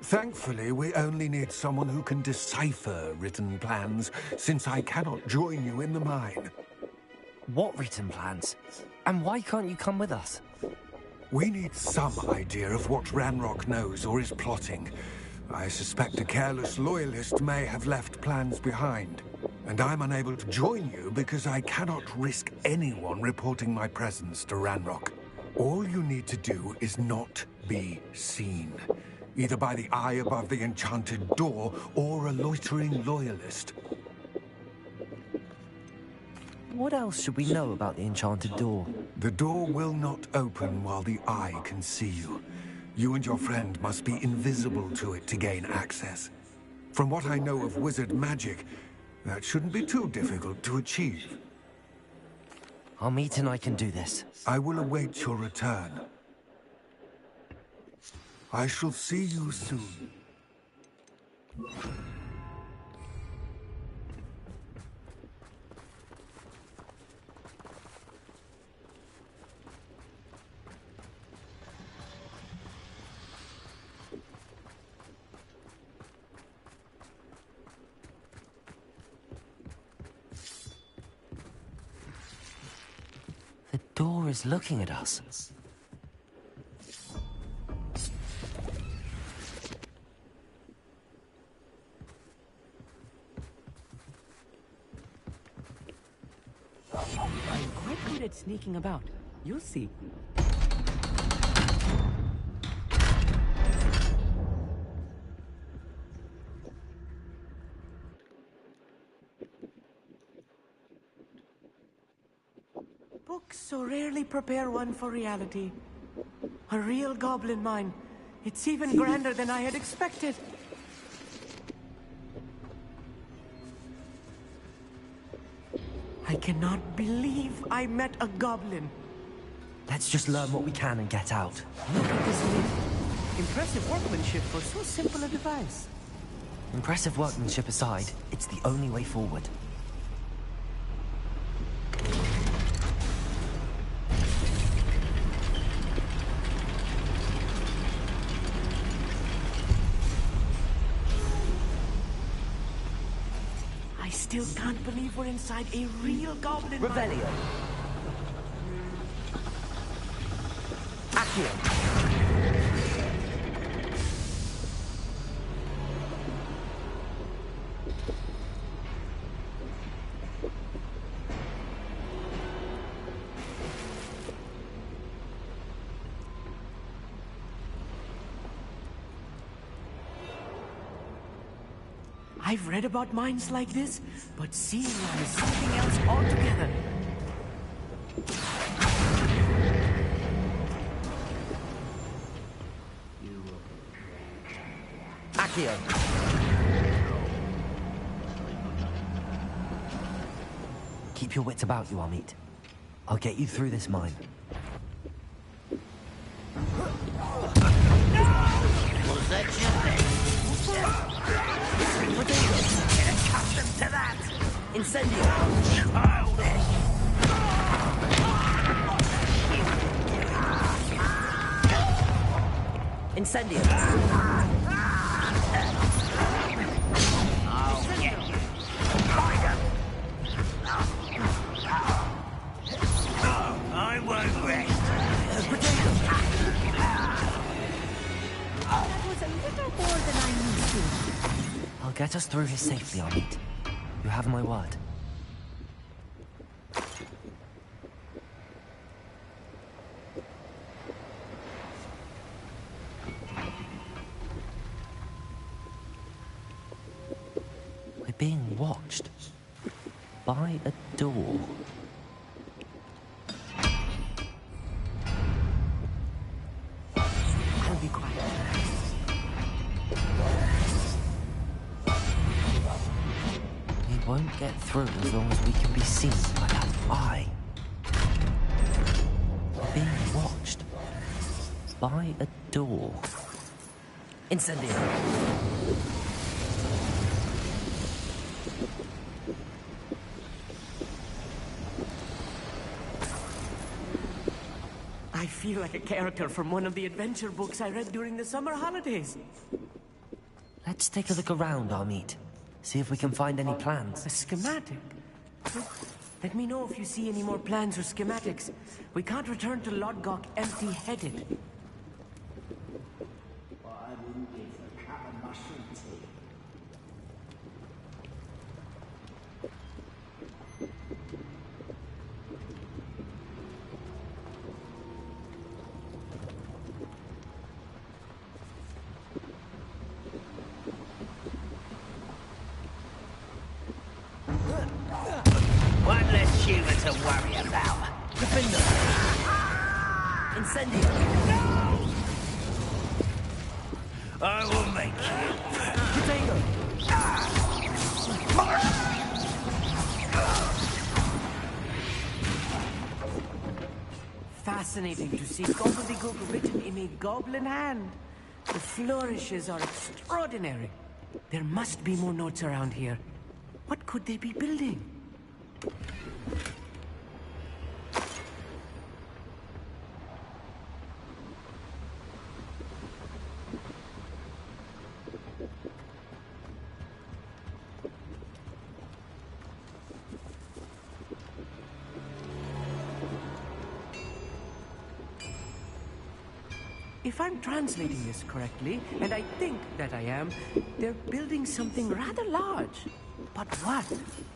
Thankfully, we only need someone who can decipher written plans, since I cannot join you in the mine. What written plans? And why can't you come with us? We need some idea of what Ranrock knows or is plotting. I suspect a careless loyalist may have left plans behind. And I'm unable to join you because I cannot risk anyone reporting my presence to Ranrock. All you need to do is not be seen, either by the eye above the enchanted door or a loitering loyalist. What else should we know about the enchanted door? The door will not open while the eye can see you. You and your friend must be invisible to it to gain access. From what I know of wizard magic, that shouldn't be too difficult to achieve. Amit and I can do this. I will await your return. I shall see you soon. The door is looking at us. I'm quite good at sneaking about. You'll see. Books so rarely prepare one for reality. A real goblin mine. It's even grander than I had expected. I cannot believe I met a goblin. Let's just learn what we can and get out. Look at this lid. Impressive workmanship for so simple a device. Impressive workmanship aside, it's the only way forward. I still can't believe we're inside a real goblin mine. Revelio. Accio. I've read about mines like this, but seeing one is something else altogether. Accio. Keep your wits about you, Amit. I'll get you through this mine. Was that you? Get accustomed to that! Incendio! Childish! Incendio. I won't rest. That was a little more than I used to. I'll get us through here safely, Amit. You have my word. We're being watched by a door. I'll be quiet. We won't get through as long as we can be seen by that eye. We're being watched by a door. Incendio. I feel like a character from one of the adventure books I read during the summer holidays. Let's take a look around, Amit. See if we can find any plans. A schematic? Let me know if you see any more plans or schematics. We can't return to Lodgok empty-headed. One less human to worry about. Defender. Incendio. I will make you. Potato. Fascinating to see gobbledygook written in a goblin hand. The flourishes are extraordinary. There must be more notes around here. What could they be building? If I'm translating this correctly, and I think that I am, they're building something rather large. But what?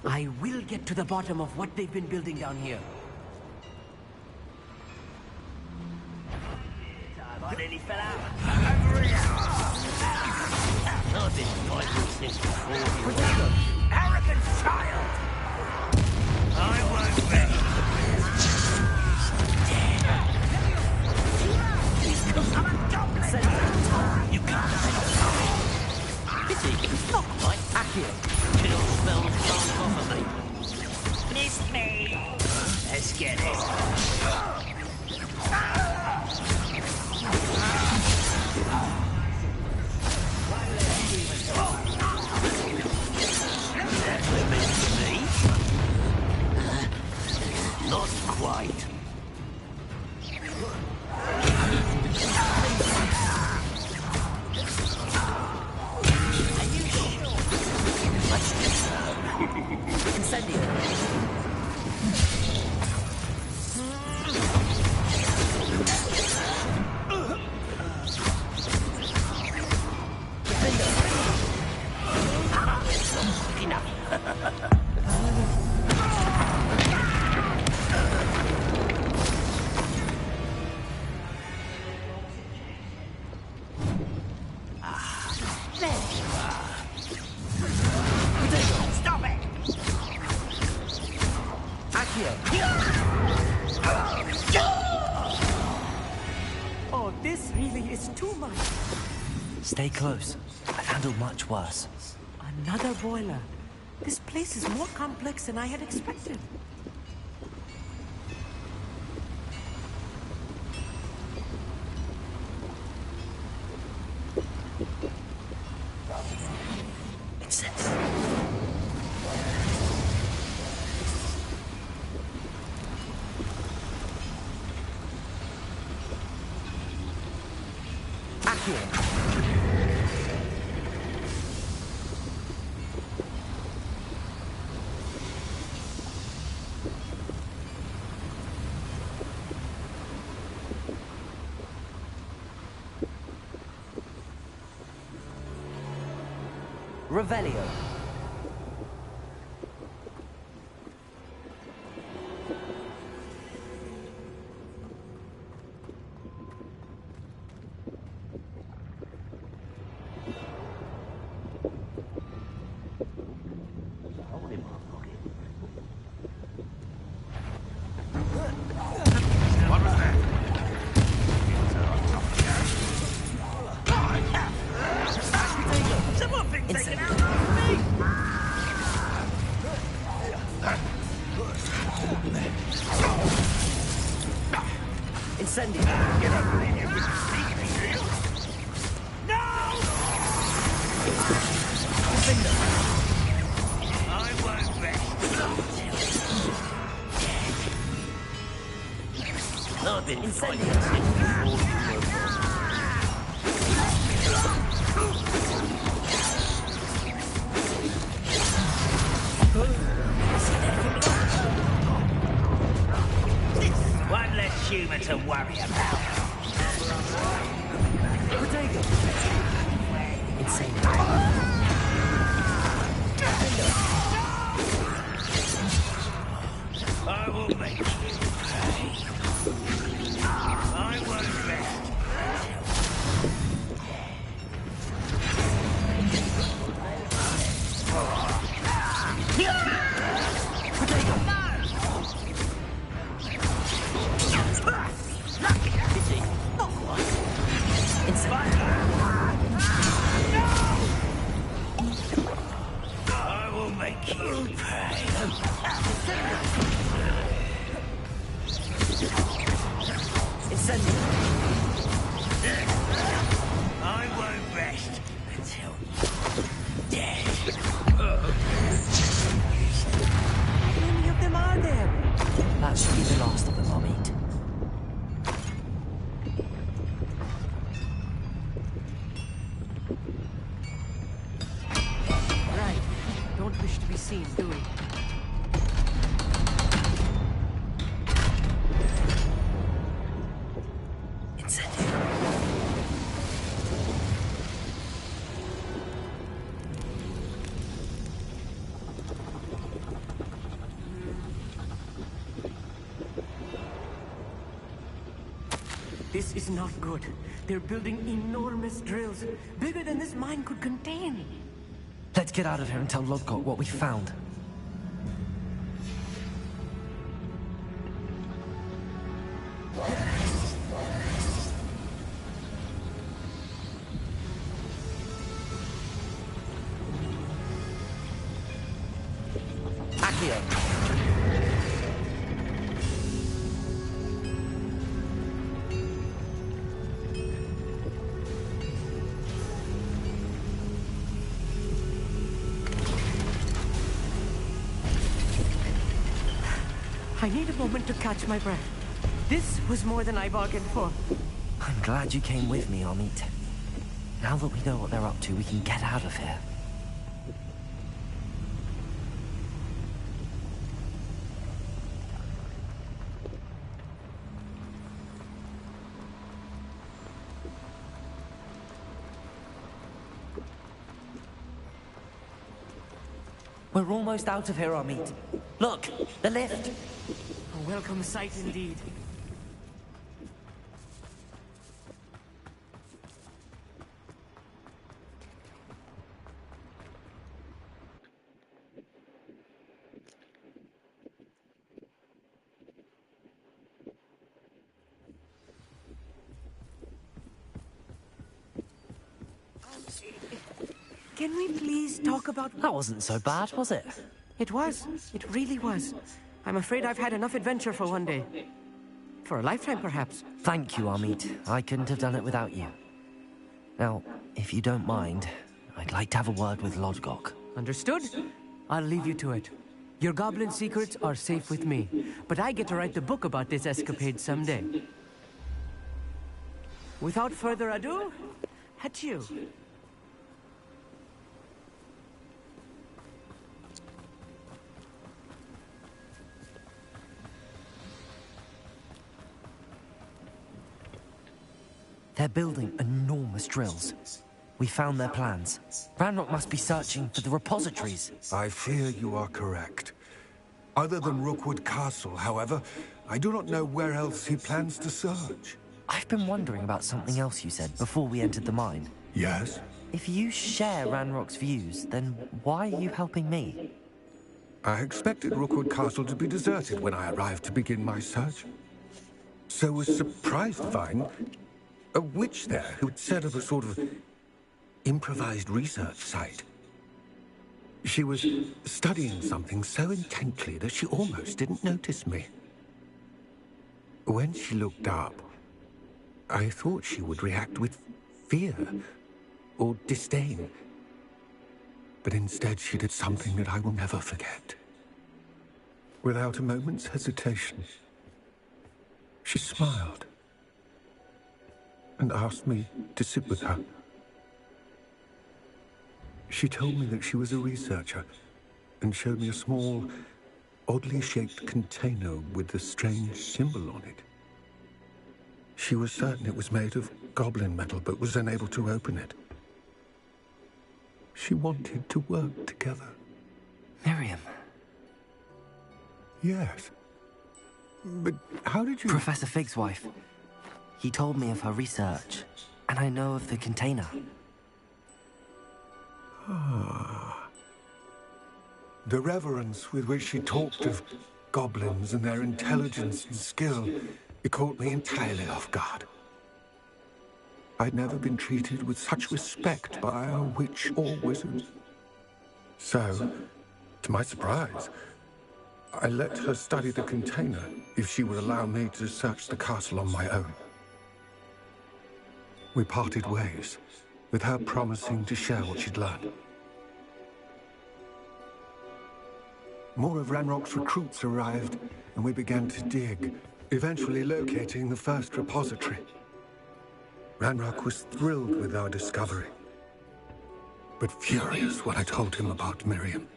I will get to the bottom of what they've been building down here. I nearly fell out. Over here. I've been fighting since before you. Arrogant child! I won't rest. I'm a goblin! You can't pity. Not quite. Accio. Chill smells gone off of me. Miss me. Let's get it. Not quite. Oh, this really is too much. Stay close. I've handled much worse. Another boiler. This place is more complex than I had expected. It's this. Revelio. Incendio. You don't believe you could sneak me, do you? No! I won't rest. I've been one less human to worry about. Insane. I will make you pay. I won't rest. I will make you pay. Incendio. I won't rest until you're dead. How many of them are there? That should be the last of them, Amit. Right. Don't wish to be seen, do we? This is not good. They're building enormous drills, bigger than this mine could contain. Let's get out of here and tell Lodgok what we found. Accio. I need a moment to catch my breath. This was more than I bargained for. I'm glad you came with me, Amit. Now that we know what they're up to, we can get out of here. We're almost out of here, Amit. Look, the lift. A welcome sight indeed. Can we please talk about... That wasn't so bad, was it? It was. It really was. I'm afraid I've had enough adventure for one day. For a lifetime, perhaps. Thank you, Amit. I couldn't have done it without you. Now, if you don't mind, I'd like to have a word with Lodgok. Understood? I'll leave you to it. Your goblin secrets are safe with me, but I get to write the book about this escapade someday. Without further ado, at you. They're building enormous drills. We found their plans. Ranrock must be searching for the repositories. I fear you are correct. Other than Rookwood Castle, however, I do not know where else he plans to search. I've been wondering about something else you said before we entered the mine. Yes? If you share Ranrock's views, then why are you helping me? I expected Rookwood Castle to be deserted when I arrived to begin my search. So was surprised to find a witch there who had set up a sort of improvised research site. She was studying something so intently that she almost didn't notice me. When she looked up, I thought she would react with fear or disdain. But instead she did something that I will never forget. Without a moment's hesitation, she smiled and asked me to sit with her. She told me that she was a researcher and showed me a small, oddly shaped container with a strange symbol on it. She was certain it was made of goblin metal, but was unable to open it. She wanted to work together. Miriam. Yes. But how did you... Professor Fig's wife. He told me of her research, and I know of the container. Ah. The reverence with which she talked of goblins and their intelligence and skill, it caught me entirely off guard. I'd never been treated with such respect by a witch or wizard. So, to my surprise, I let her study the container if she would allow me to search the castle on my own. We parted ways, with her promising to share what she'd learned. More of Ranrock's recruits arrived, and we began to dig, eventually locating the first repository. Ranrock was thrilled with our discovery, but furious when I told him about Miriam.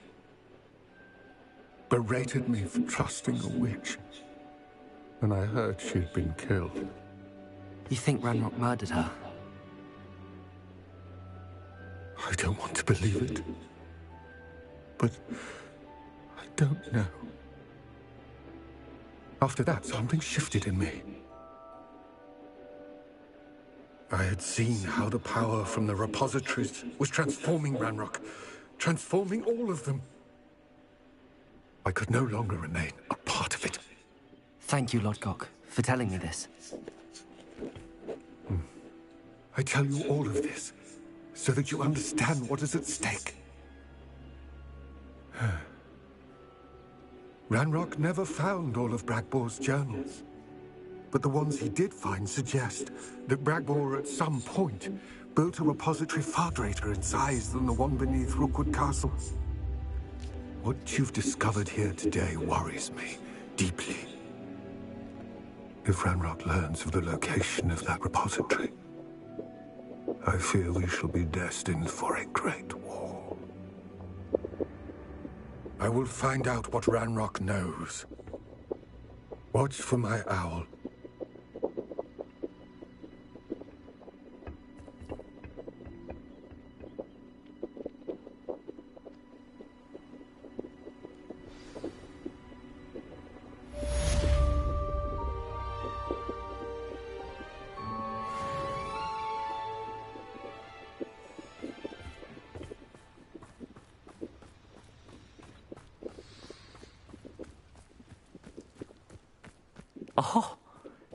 Berated me for trusting a witch when I heard she'd been killed. You think Ranrock murdered her? I don't want to believe it, but I don't know. After that, something shifted in me. I had seen how the power from the repositories was transforming Ranrock, transforming all of them. I could no longer remain a part of it. Thank you, Lodgok, for telling me this. I tell you all of this so that you understand what is at stake. Ranrock never found all of Bragbor's journals, but the ones he did find suggest that Bragbor at some point built a repository far greater in size than the one beneath Rookwood Castle. What you've discovered here today worries me deeply. If Ranrock learns of the location of that repository, I fear we shall be destined for a great war. I will find out what Ranrock knows. Watch for my owl. Oh,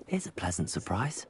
here's a pleasant surprise.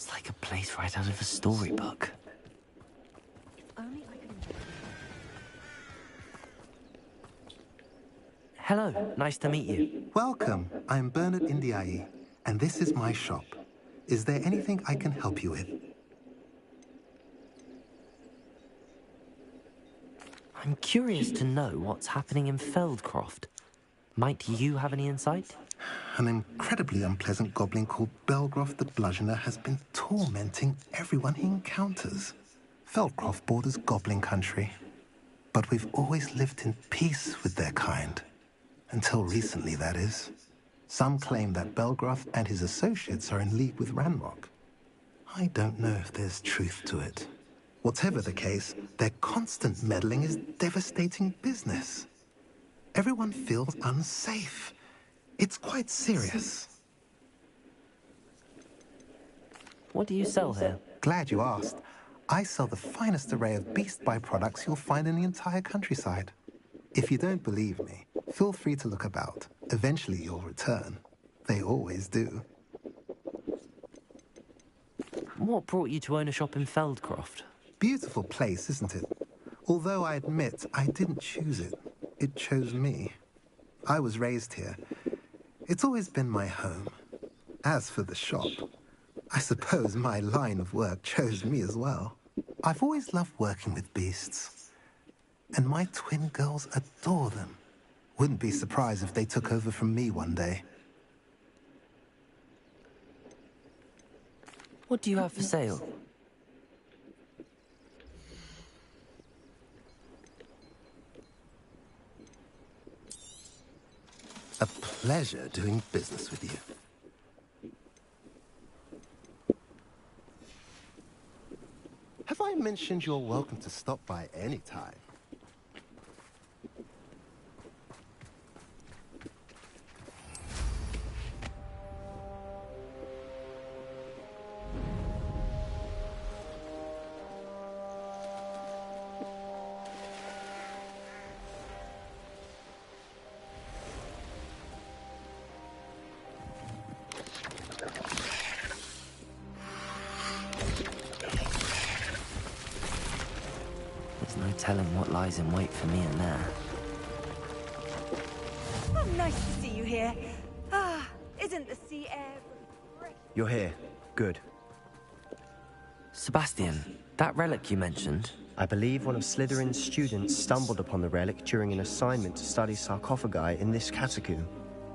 It's like a place right out of a storybook. Only I could. Hello, nice to meet you. Welcome. I'm Bernard Indiaye, and this is my shop. Is there anything I can help you with? I'm curious to know what's happening in Feldcroft. Might you have any insight? An incredibly unpleasant goblin called Belgroth the Bludgeoner has been tormenting everyone he encounters. Feldcroft borders goblin country, but we've always lived in peace with their kind. Until recently, that is. Some claim that Belgroth and his associates are in league with Ranrock. I don't know if there's truth to it. Whatever the case, their constant meddling is devastating business. Everyone feels unsafe. It's quite serious. What do you sell here? Glad you asked. I sell the finest array of beast byproducts you'll find in the entire countryside. If you don't believe me, feel free to look about. Eventually you'll return. They always do. What brought you to own a shop in Feldcroft? Beautiful place, isn't it? Although I admit I didn't choose it. It chose me. I was raised here. It's always been my home. As for the shop, I suppose my line of work chose me as well. I've always loved working with beasts. And my twin girls adore them. Wouldn't be surprised if they took over from me one day. What do you have for sale? A pleasure doing business with you. Have I mentioned you're welcome to stop by any time? There's no telling what lies in wait for me in there. Oh, nice to see you here. Ah, isn't the sea air refreshing? You're here. Good. Sebastian, that relic you mentioned? I believe one of Slytherin's students stumbled upon the relic during an assignment to study sarcophagi in this catacomb.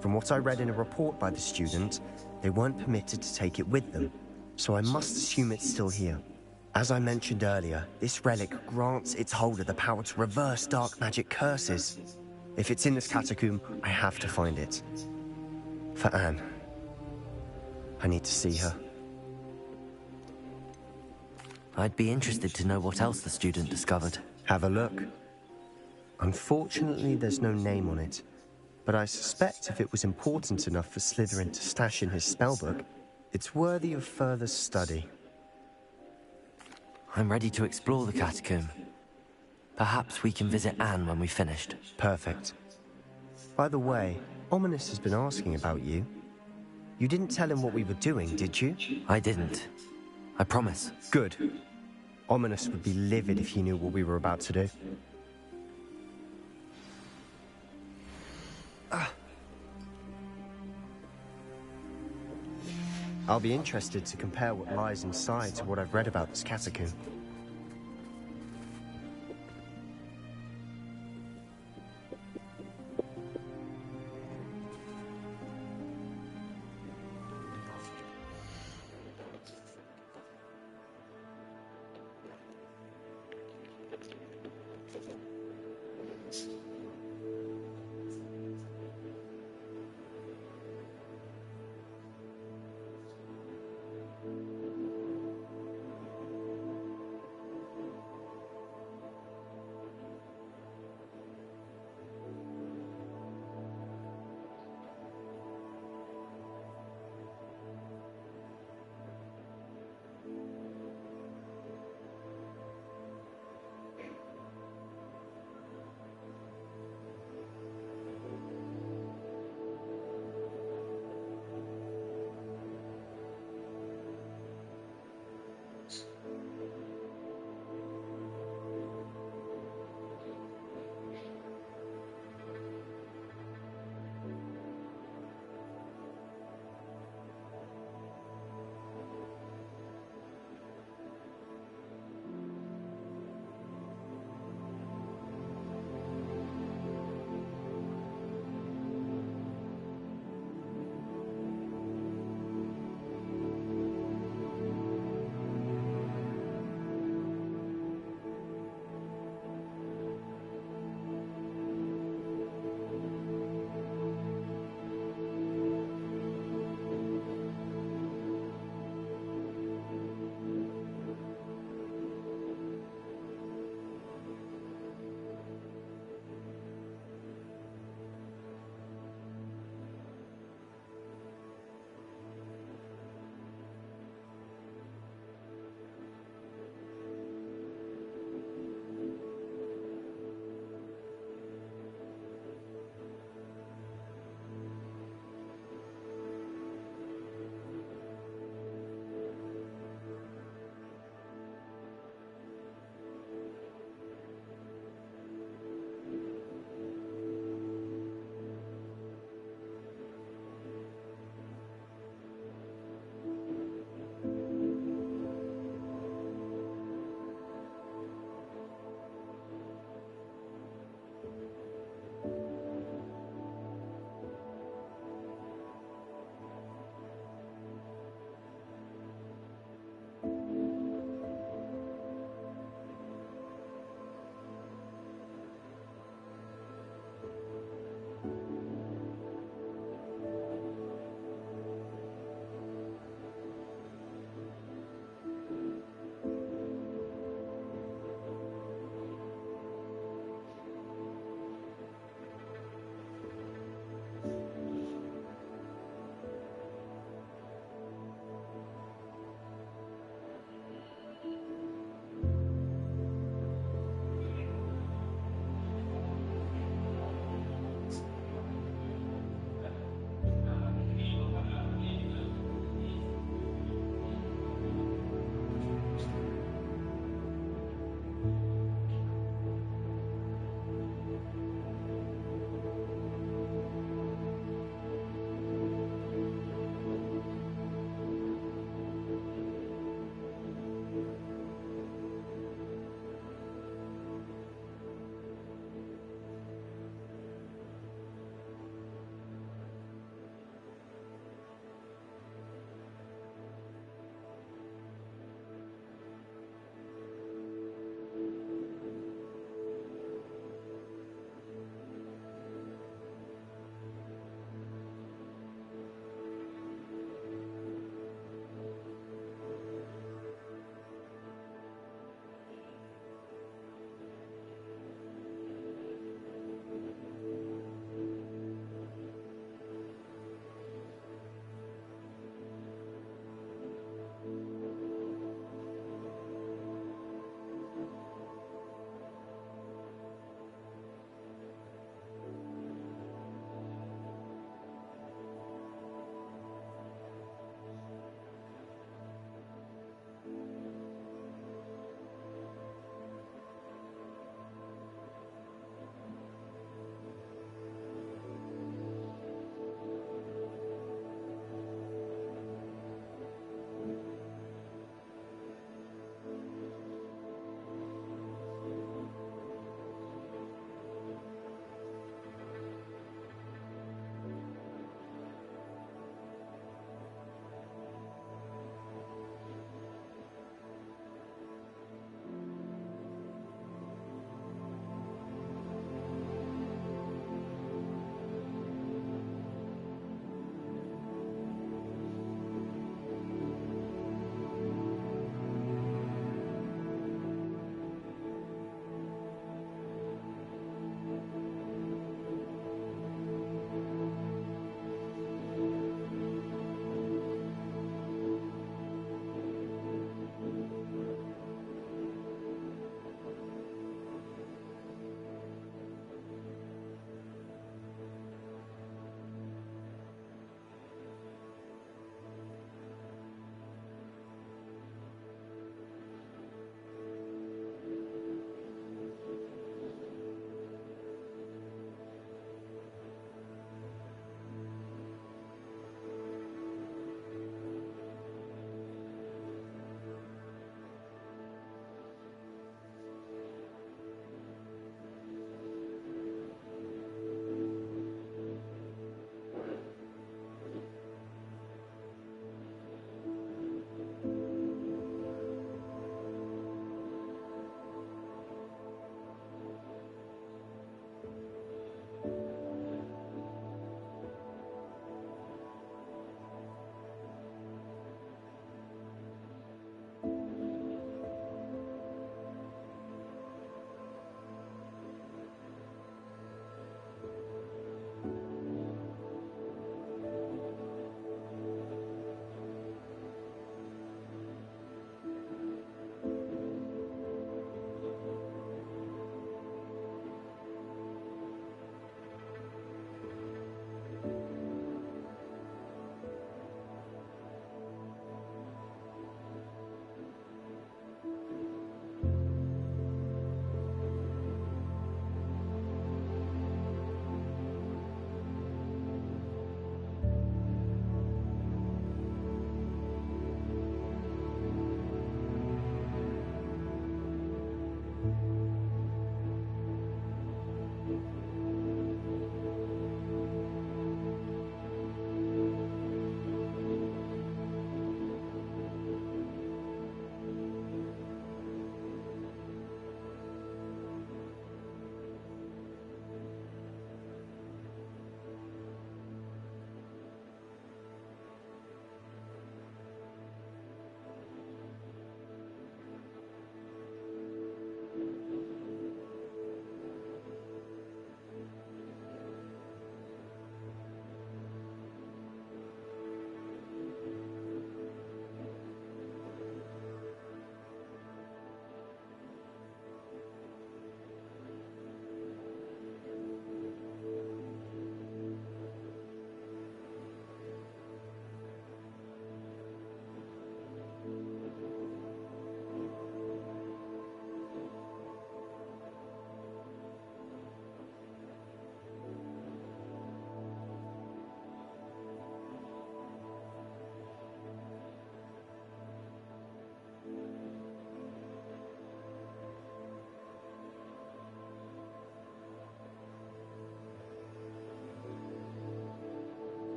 From what I read in a report by the student, they weren't permitted to take it with them, so I must assume it's still here. As I mentioned earlier, this relic grants its holder the power to reverse dark magic curses. If it's in this catacomb, I have to find it. For Anne. I need to see her. I'd be interested to know what else the student discovered. Have a look. Unfortunately, there's no name on it, but I suspect if it was important enough for Slytherin to stash in his spellbook, it's worthy of further study. I'm ready to explore the catacomb. Perhaps we can visit Anne when we've finished. Perfect. By the way, Ominous has been asking about you. You didn't tell him what we were doing, did you? I didn't. I promise. Good. Ominous would be livid if he knew what we were about to do. I'll be interested to compare what lies inside to what I've read about this catacomb.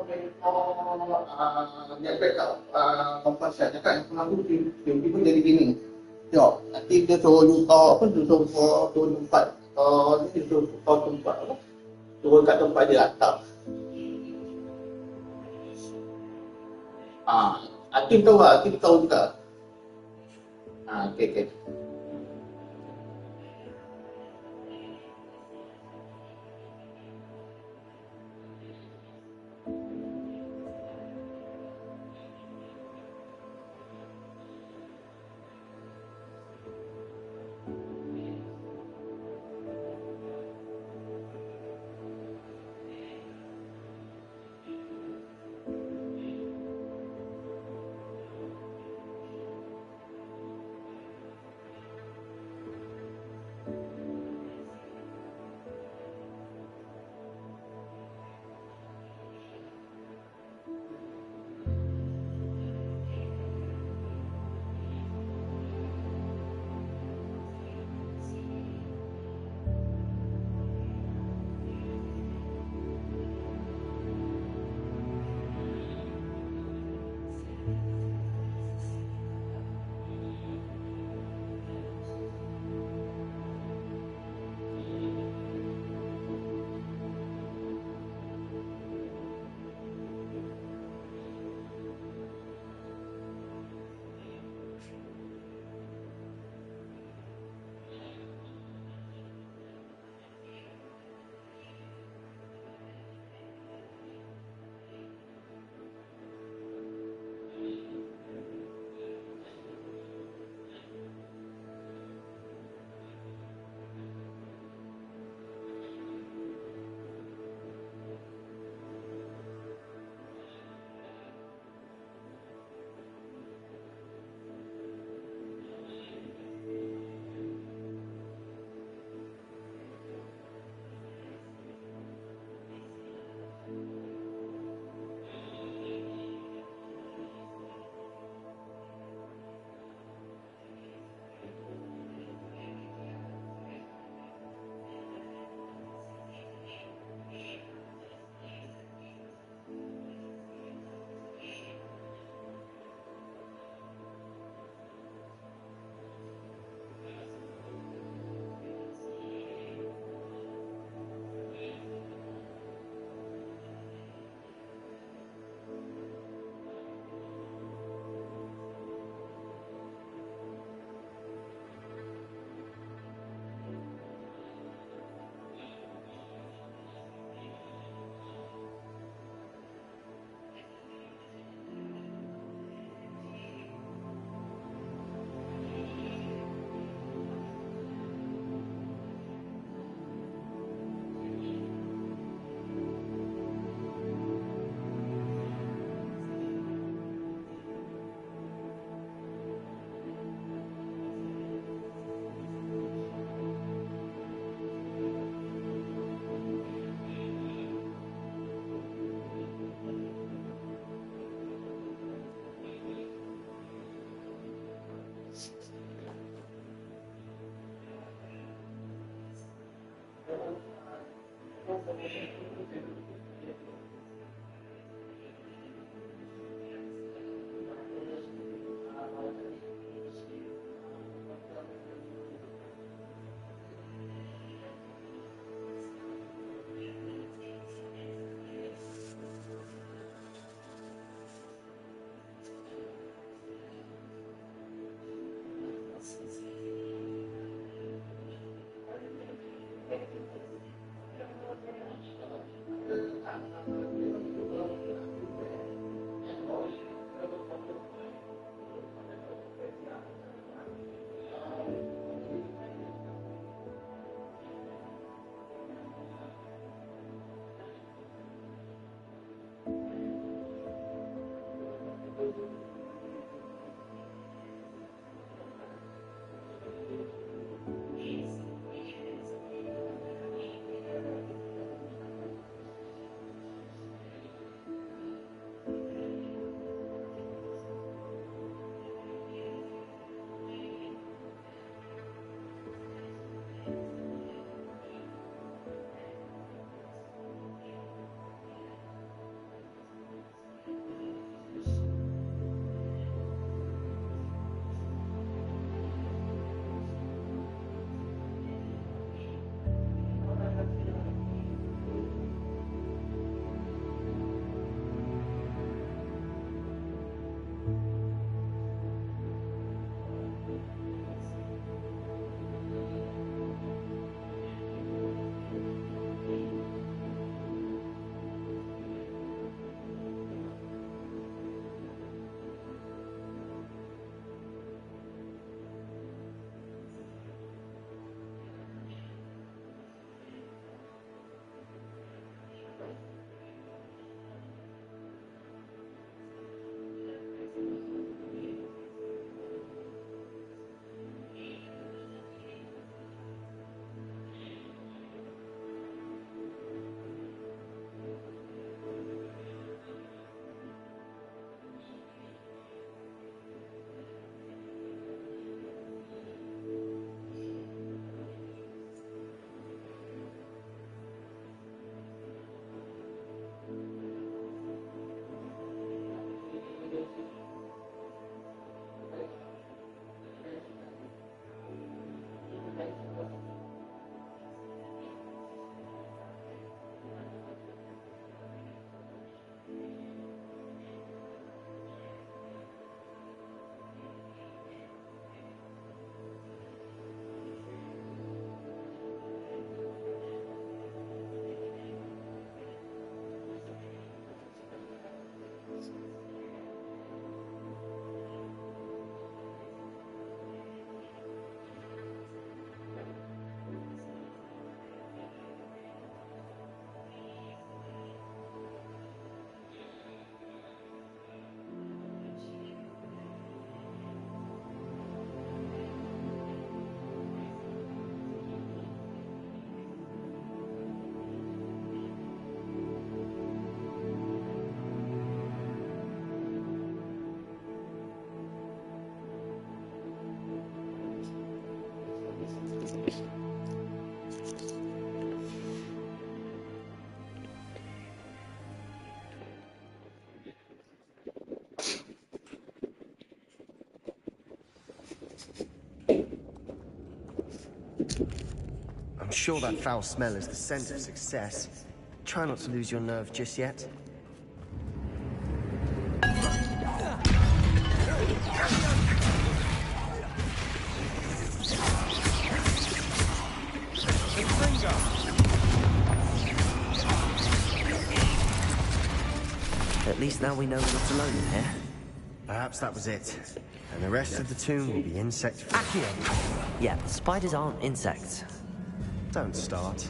Dia cakap kompas saya cakap yang pengaku tiba-tiba jadi gini. Tengok, nanti dia suruh apa tu suruh tempat ni suruh tempat apa? Suruh kat tempat dia atap. Hakim tahu tak? Hakim tahu juga. Okey. I'm sure that foul smell is the scent of success. Try not to lose your nerve just yet. At least now we know we're not alone in here. Perhaps that was it. And the rest of the tomb will be insect-free. Accio! Yeah, spiders aren't insects. Don't start.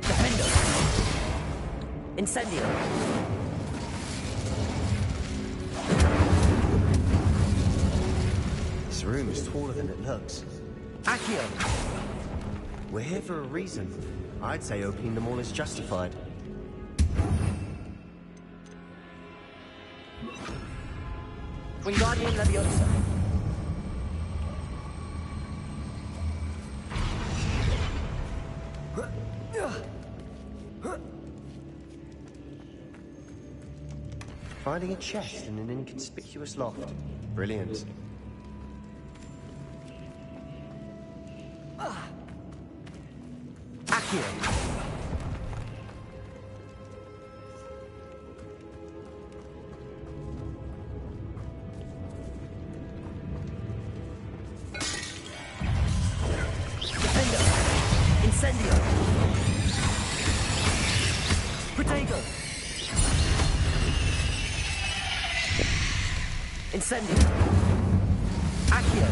Defendo! Incendio! This room is taller than it looks. Accio! We're here for a reason. I'd say opening them all is justified. Wingardium Leviosa. Finding a chest in an inconspicuous loft. Brilliant. Accio! Defendo! Incendio! Protego! Incendio! Accio!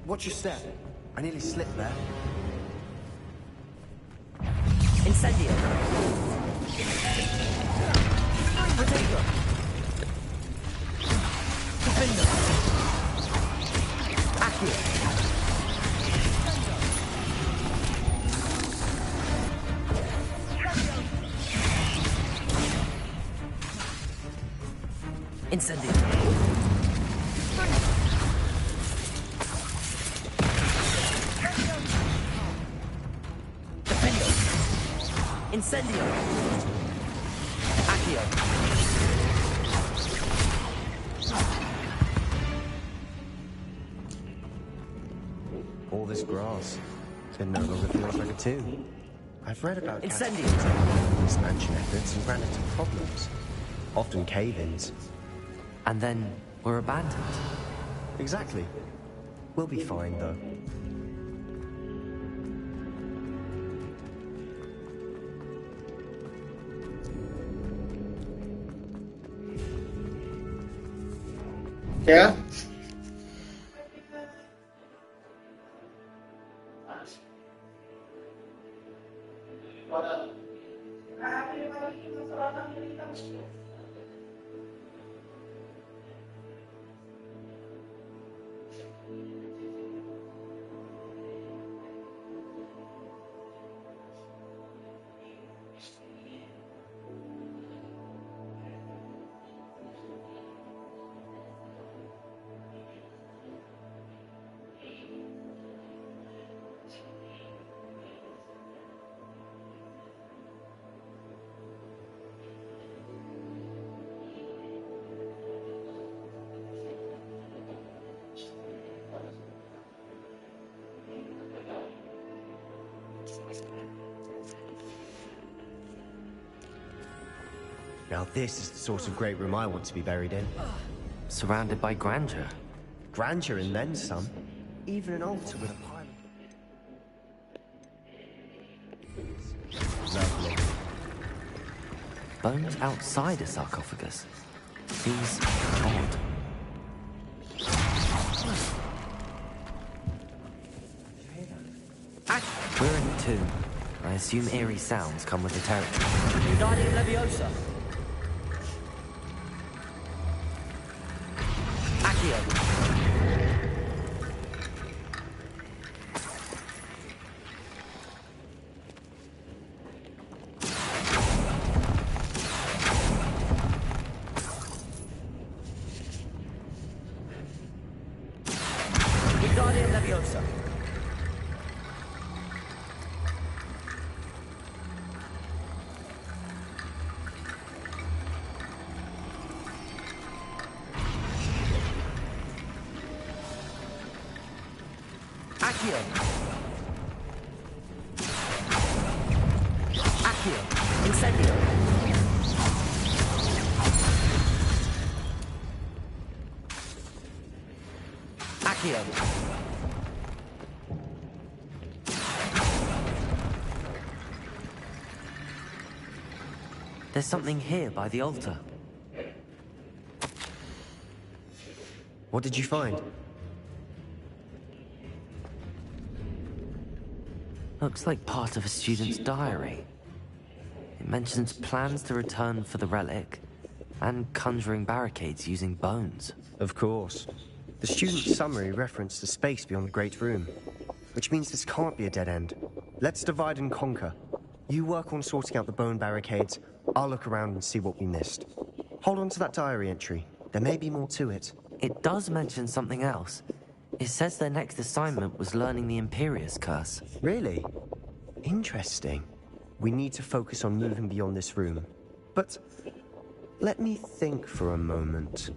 Watch your step. I nearly slipped there. Incendio! Protego! Defendo! Accio! Incendio! Incendio! Accio! All this grass. It no longer feels like a tomb. I've read about Incendio! expansion efforts and ran into problems. Often cave-ins. And then we're abandoned. Exactly. We'll be fine, though. Yeah. Now this is the sort of great room I want to be buried in. Surrounded by grandeur. Grandeur and then some. Even an altar with a pile of... Lovely. Bones outside a sarcophagus. Seems odd. We're in a tomb. I assume eerie sounds come with the territory. Wingardium Leviosa. Accio! Accio! Accio! Incendio! Accio! There's something here by the altar. What did you find? Looks like part of a student's diary. It mentions plans to return for the relic and conjuring barricades using bones. Of course. The student's summary referenced the space beyond the Great Room, which means this can't be a dead end. Let's divide and conquer. You work on sorting out the bone barricades, I'll look around and see what we missed. Hold on to that diary entry. There may be more to it. It does mention something else. It says their next assignment was learning the Imperius Curse. Really? Interesting. We need to focus on moving beyond this room. But let me think for a moment.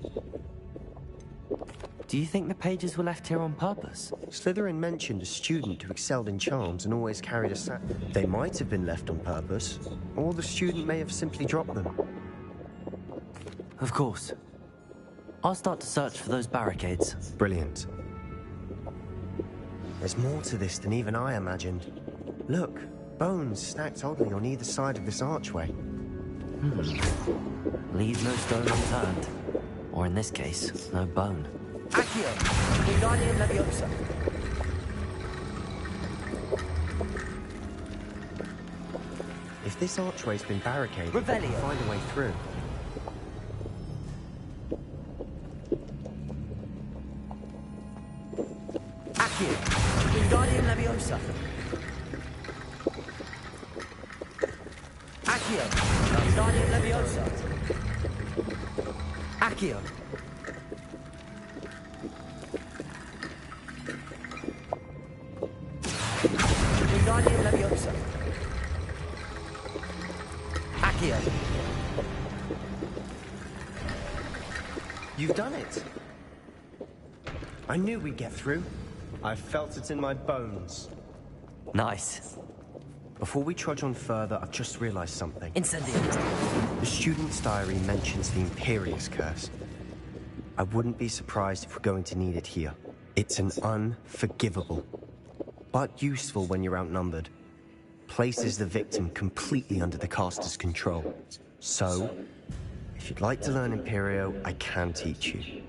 Do you think the pages were left here on purpose? Slytherin mentioned a student who excelled in charms and always carried a sack. They might have been left on purpose, or the student may have simply dropped them. Of course. I'll start to search for those barricades. Brilliant. There's more to this than even I imagined. Look, bones stacked oddly on either side of this archway. Leave no stone unturned. Or in this case, no bone. Accio! Wingardium Leviosa! If this archway's been barricaded, Revelio. we'll find a way through. Accio! Wingardium Leviosa! Accio! Wingardium Leviosa! Accio! Wingardium Leviosa! Accio! You've done it! I knew we'd get through. I felt it in my bones. Nice. Before we trudge on further, I've just realized something. Incendio! The student's diary mentions the Imperius Curse. I wouldn't be surprised if we're going to need it here. It's an unforgivable, but useful when you're outnumbered. Places the victim completely under the caster's control. So, if you'd like to learn Imperio, I can teach you.